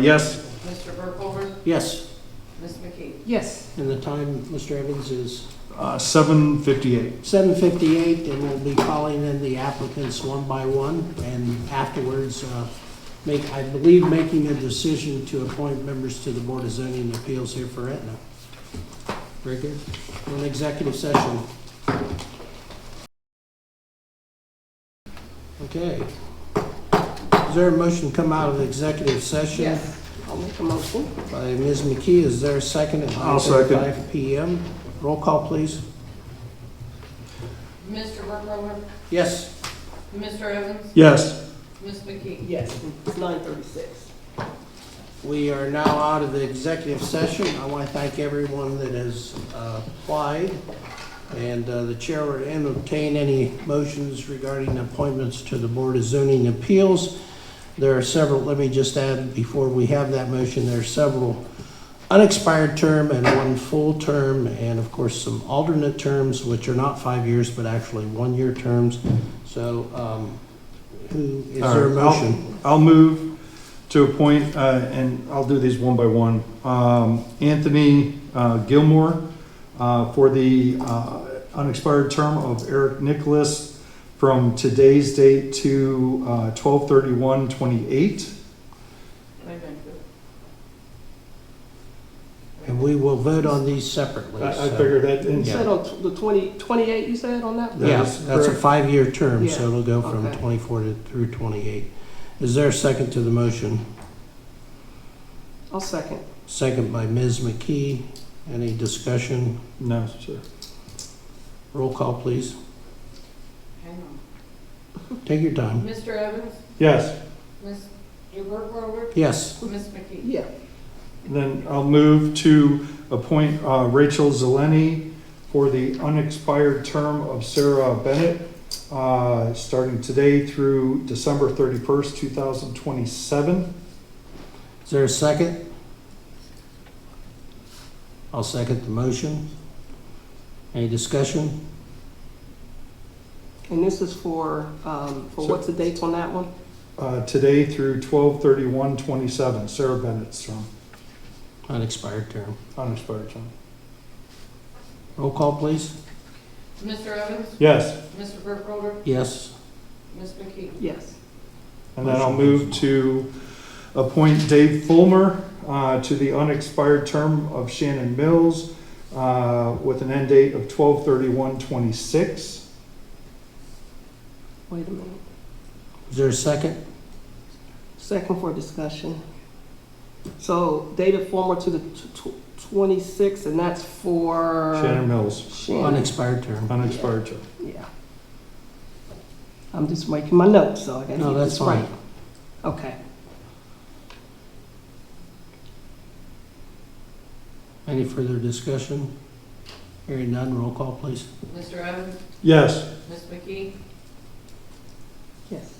Yes. Mr. Burkholder? Yes. Ms. McKee? Yes. And the time, Mr. Evans, is 7:58. 7:58, and we'll be calling in the applicants one by one, and afterwards, I believe making a decision to appoint members to the Board of Zoning Appeals here for Etna. Very good. An executive session. Okay. Is there a motion to come out of the executive session? Yes. I'll make a motion. By Ms. McKee, is there a second at I'll second. 9:05 p.m.? Roll call, please. Mr. Burkholder? Yes. Mr. Evans? Yes. Ms. McKee? Yes, it's 9:36. We are now out of the executive session. I want to thank everyone that has applied, and the chair will entertain any motions regarding appointments to the Board of Zoning Appeals. There are several, let me just add, before we have that motion, there are several unexpired term and one full term, and of course some alternate terms, which are not 5 years, but actually 1 year terms. So, is there a motion? I'll move to appoint, and I'll do these one by one. Anthony Gilmore for the unexpired term of Eric Nicholas from today's date to 12/31/28. And we will vote on these separately. I so- figured that. You said on the 28, you said on that? That Yes, is that's a correct. 5-year term, Yeah, so it'll go from okay. 24 through 28. Is there a second to the motion? I'll second. Second by Ms. McKee. Any discussion? No, sir. Roll call, please. Hang on. Take your time. Mr. Evans? Yes. Mr. Burkholder? Yes. Ms. McKee? Yeah. And then I'll move to appoint Rachel Zeleny for the unexpired term of Sarah Bennett, starting today through December 31st, 2027. Is there a second? I'll second the motion. Any discussion? And this is for what's the dates on that one? Today through 12/31/27, Sarah Bennett's term, Unexpired term. unexpired term. Roll call, please. Mr. Evans? Yes. Mr. Burkholder? Yes. Ms. McKee? Yes. And then I'll move to appoint Dave Fulmer to the unexpired term of Shannon Mills with an end date of 12/31/26. Wait a minute. Is there a second? Second for discussion. So dated former to the 26th, and that's for? Shannon Mills, Shannon. Unexpired term. unexpired term. Yeah. I'm just making my notes, so I gotta No, get that's this fine. right. Okay. Any further discussion? Hearing none, roll call, please. Mr. Evans? Yes. Ms. McKee? Yes.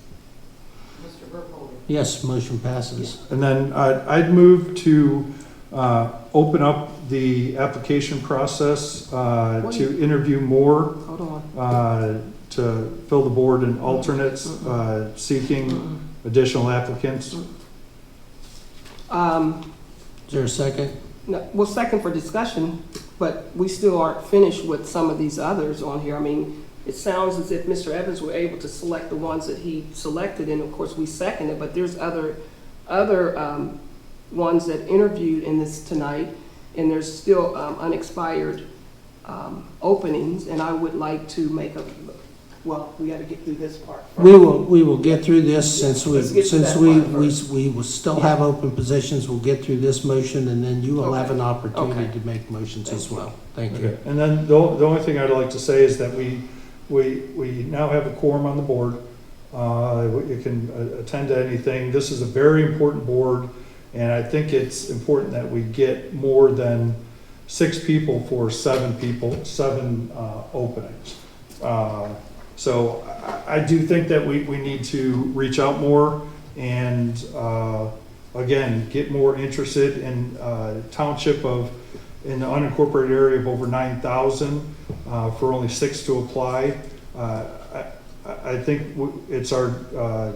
Mr. Burkholder? Yes, motion passes. And then I'd move to open up the application process to interview more Hold on. to fill the board and alternates seeking additional applicants. Is there a second? No, well, second for discussion, but we still aren't finished with some of these others on here. I mean, it sounds as if Mr. Evans were able to select the ones that he selected, and of course we seconded, but there's other ones that interviewed in this tonight, and there's still unexpired openings, and I would like to make well, we gotta get through this part first. We will get through this since Let's get to that part first. we will still have open positions. We'll get through this motion, and then you will have an opportunity Okay. to make motions as well. Thank you. Okay. And then the only thing I'd like to say is that we now have a quorum on the board. You can attend to anything. This is a very important board, and I think it's important that we get more than 6 people for 7 openings. So I do think that we need to reach out more and, again, get more interested in township in the unincorporated area of over 9,000 for only 6 to apply. I think it's our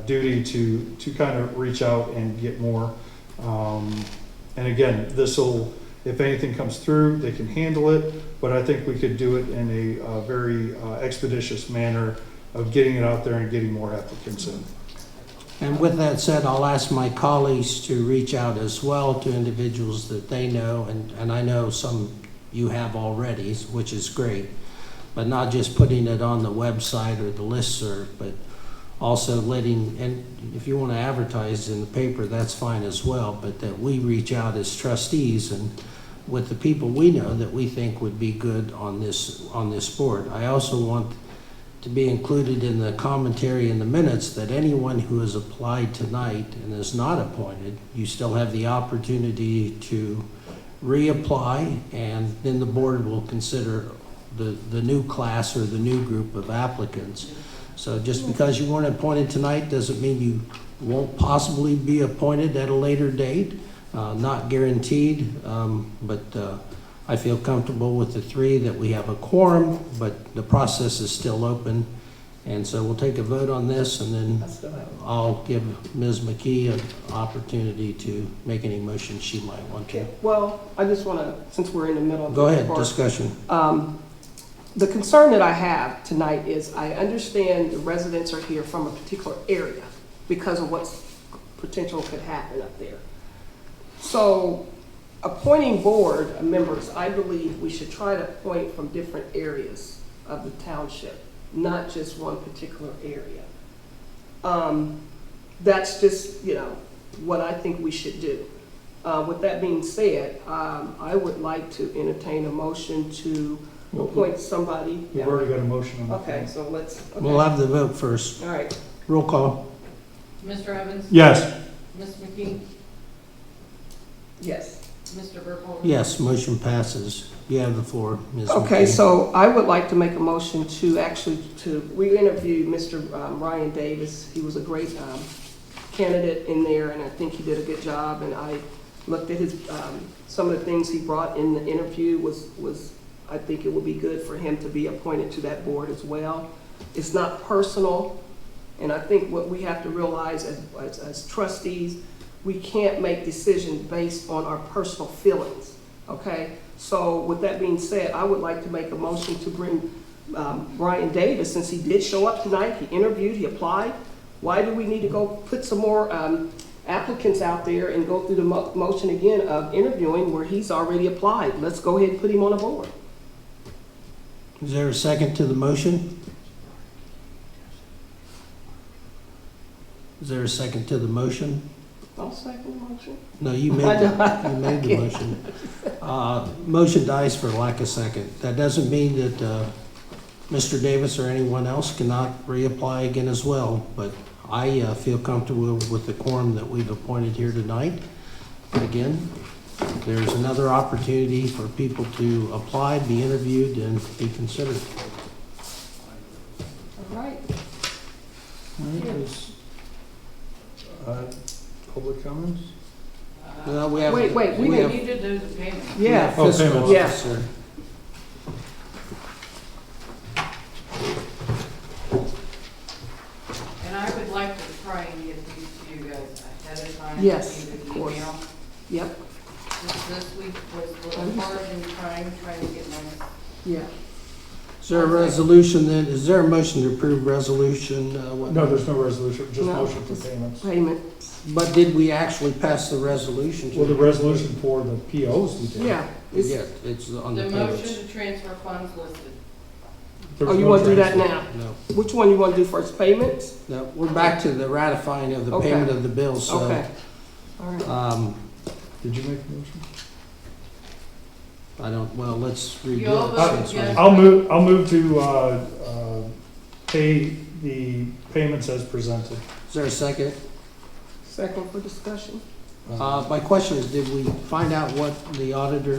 duty to kind of reach out and get more. And again, if anything comes through, they can handle it, but I think we could do it in a very expeditious manner of getting it out there and getting more applicants in. And with that said, I'll ask my colleagues to reach out as well to individuals that they know, and I know some you have already, which is great, but not just putting it on the website or the listserv, but also letting, and if you want to advertise in the paper, that's fine as well, but that we reach out as trustees and with the people we know that we think would be good on this board. I also want to be included in the commentary in the minutes that anyone who has applied tonight and is not appointed, you still have the opportunity to reapply, and then the board will consider the new class or the new group of applicants. So just because you weren't appointed tonight doesn't mean you won't possibly be appointed at a later date. Not guaranteed, but I feel comfortable with the three that we have a quorum, but the process is still open. And so we'll take a vote on this, and then I'll give Ms. McKee an opportunity to make any motion she might want to. Well, I just want to, since we're in the middle of Go the ahead, part, discussion. the concern that I have tonight is I understand the residents are here from a particular area because of what's potential could happen up there. So appointing board members, I believe we should try to appoint from different areas of the township, not just one particular area. That's just, what I think we should do. With that being said, I would like to entertain a motion to appoint somebody. We've already got a motion on the floor. Okay, so let's. Okay. We'll have the vote first. All right. Roll call. Mr. Evans? Yes. Ms. McKee? Yes. Mr. Burkholder? Yes, motion passes. You have the floor, Ms. Okay, McKee. so I would like to make a motion we interviewed Mr. Ryan Davis. He was a great candidate in there, and I think he did a good job. And I looked at his some of the things he brought in the interview was I think it would be good for him to be appointed to that board as well. It's not personal, and I think what we have to realize as trustees, we can't make decisions based on our personal feelings, okay? So with that being said, I would like to make a motion to bring Brian Davis, since he did show up tonight, he interviewed, he applied. Why do we need to go put some more applicants out there and go through the motion again of interviewing where he's already applied? Let's go ahead and put him on the board. Is there a second to the motion? Is there a second to the motion? I'll second the motion. No, you made the motion. Motion dies for lack of second. That doesn't mean that Mr. Davis or anyone else cannot reapply again as well, but I feel comfortable with the quorum that we've appointed here tonight. But again, there's another opportunity for people to apply, be interviewed, and be considered. All right. Public comments? Well, we have, Wait, we We have, need to do the payment. Yeah. Oh, fiscal payments. Yeah. officer. And I would like to try and get these to you guys ahead of time. Yes, Either of course. email. Yep. This week was a little hard in trying to get my, Yeah. Is there a resolution then, is there a motion to approve resolution? No, there's no resolution, just No. motion for payments. Payment. But did we actually pass the resolution? Well, the resolution for the POs we did. Yeah. Yeah, it's on the the payments. motion to transfer funds listed. There Oh, was you no want to do that transfer. now? No, Which one you want to do first? Payments? no, we're back to the ratifying of the Okay. payment of the bills, so. Okay. All right. Did you make a motion? I don't, well, let's redo You all it. voted since we- yes. I'll move to pay the payments as presented. Is there a second? Second for discussion. My question is, did we find out what the auditor,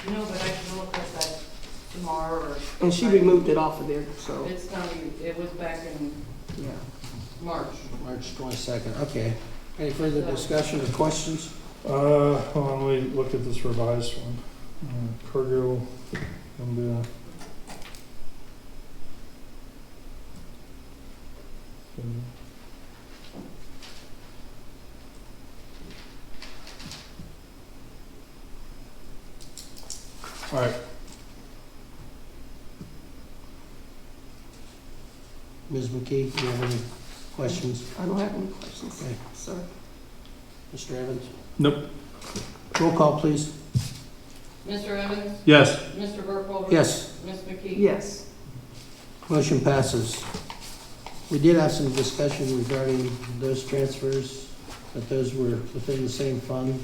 No, but I can look at that tomorrow or. And she removed it off of there, so, It's not even, it was back in yeah. March. March 22nd, okay. Any further discussion or questions? Hold on, let me look at this revised one. Cargill, and All right. Ms. McKee, do you have any questions? I don't have any questions, Okay. sir. Mr. Evans? Nope. Roll call, please. Mr. Evans? Yes. Mr. Burkholder? Yes. Ms. McKee? Yes. Motion passes. We did have some discussion regarding those transfers, but those were within the same fund.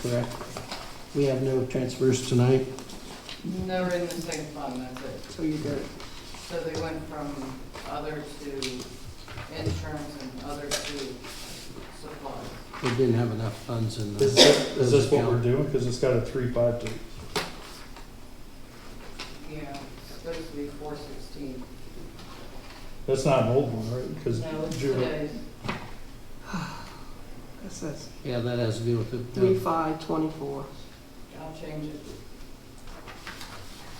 Correct? We have no transfers tonight. They're in the same fund, that's it. So you're good. So they went from other to insurance and other to supplies. We didn't have enough funds in the. Is this what we're account. doing? Because it's got a 3-5 date. Yeah, it's supposed to be 416. That's not an old one, right? Because No, it's today's. It says Yeah, that has to do with it. 3/5/24. I'll change it.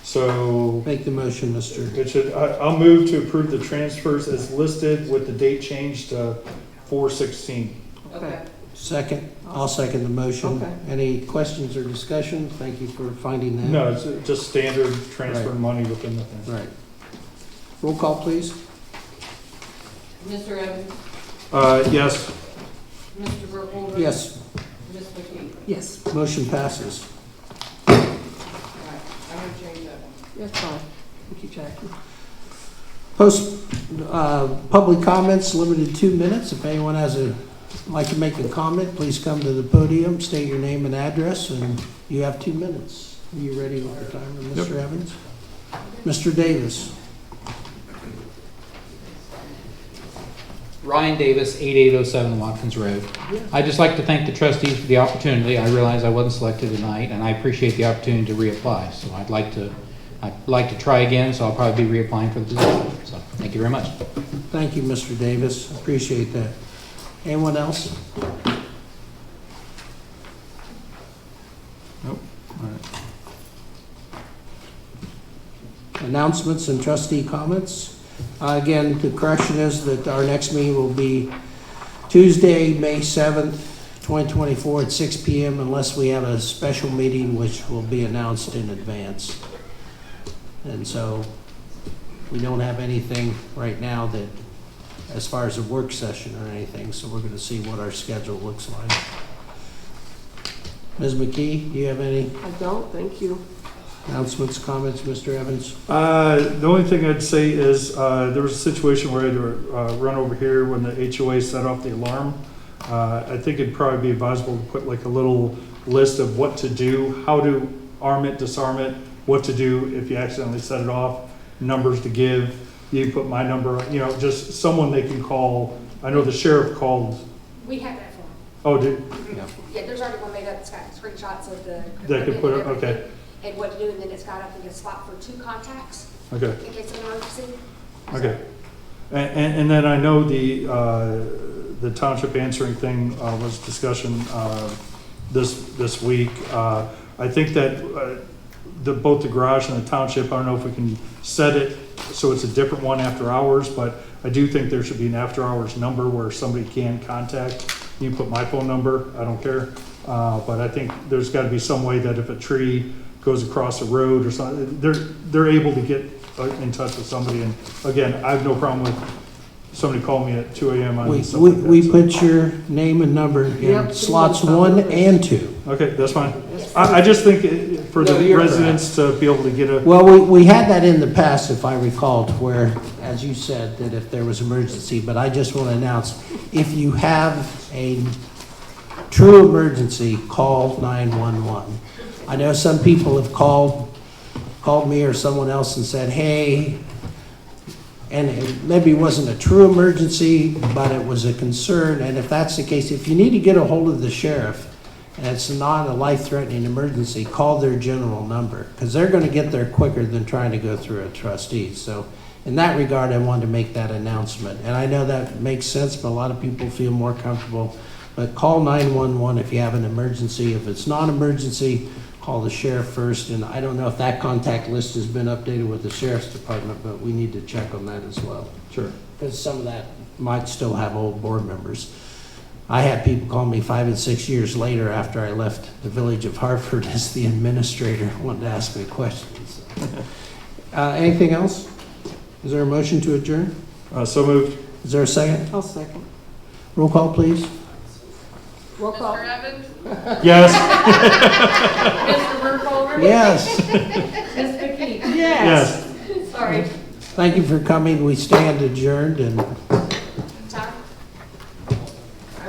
so Make the motion, Mr. it should, I'll move to approve the transfers as listed with the date changed to 4/16. Okay. Second. I'll second the motion. Okay. Any questions or discussion? Thank you for finding that. No, it's just standard transfer Right. money within the thing. Right. Roll call, please. Mr. Evans? Yes. Mr. Burkholder? Yes. Ms. McKee? Yes, Motion passes. All right, I'm gonna change that one. that's fine. Thank you, Jackie. Public comments, limited 2 minutes. If anyone like to make a comment, please come to the podium, state your name and address, and you have 2 minutes. Are you ready with the timer, Mr. Evans? Mr. Davis? Ryan Davis, 8807 Watkins Road. I'd just like to thank the trustees for the opportunity. I realize I wasn't selected tonight, and I appreciate the opportunity to reapply. So I'd like to try again, so I'll probably be reapplying for the position. So thank you very much. Thank you, Mr. Davis. Appreciate that. Anyone else? Nope. All right. Announcements and trustee comments. Again, the correction is that our next meeting will be Tuesday, May 7th, 2024 at 6 p.m. unless we have a special meeting which will be announced in advance. And so we don't have anything right now that, as far as a work session or anything, so we're going to see what our schedule looks like. Ms. McKee, do you have any I don't, thank you. announcements, comments, Mr. Evans? The only thing I'd say is there was a situation where I had to run over here when the HOA set off the alarm. I think it'd probably be advisable to put like a little list of what to do, how to arm it, disarm it, what to do if you accidentally set it off, numbers to give. You put my number, just someone they can call. I know the sheriff called. We have that form. Oh, did, Yeah, there's already one made up, it's got screenshots of the. they could put it, equipment and okay, everything, and what to do, and then it's got, I think, a spot for 2 contacts okay. in case of an emergency. Okay. And then I know the township answering thing was discussion this week. I think that both the garage and the township, I don't know if we can set it so it's a different one after hours, but I do think there should be an after hours number where somebody can contact. You can put my phone number, I don't care. But I think there's got to be some way that if a tree goes across a road or something, they're able to get in touch with somebody. And again, I have no problem with somebody calling me at 2 a.m. on something like that, We so. put your name and number in Yep, slots please, 1 please. and 2. Okay, that's fine. I just think for No, the you're residents to be able to get a, Well, we had that in the past, if I recall, to where, as you said, that if there was emergency, but I just want to announce, if you have a true emergency, call 911. I know some people have called me or someone else and said, hey, and it maybe wasn't a true emergency, but it was a concern, and if that's the case, if you need to get a hold of the sheriff, and it's not a life-threatening emergency, call their general number, because they're going to get there quicker than trying to go through a trustee. So in that regard, I wanted to make that announcement. And I know that makes sense, but a lot of people feel more comfortable. But call 911 if you have an emergency. If it's not an emergency, call the sheriff first. And I don't know if that contact list has been updated with the sheriff's department, but we need to check on that as well. sure. because some of that might still have old board members. I had people call me 5 and 6 years later after I left the village of Hartford as the administrator, wanted to ask me questions. Anything else? Is there a motion to adjourn? So moved. Is there a second? I'll second. Roll call, please. Roll call. Mr. Evans? Yes. Mr. Burkholder? Yes. Ms. McKee? Yes. Sorry. Thank you for coming. We stand adjourned and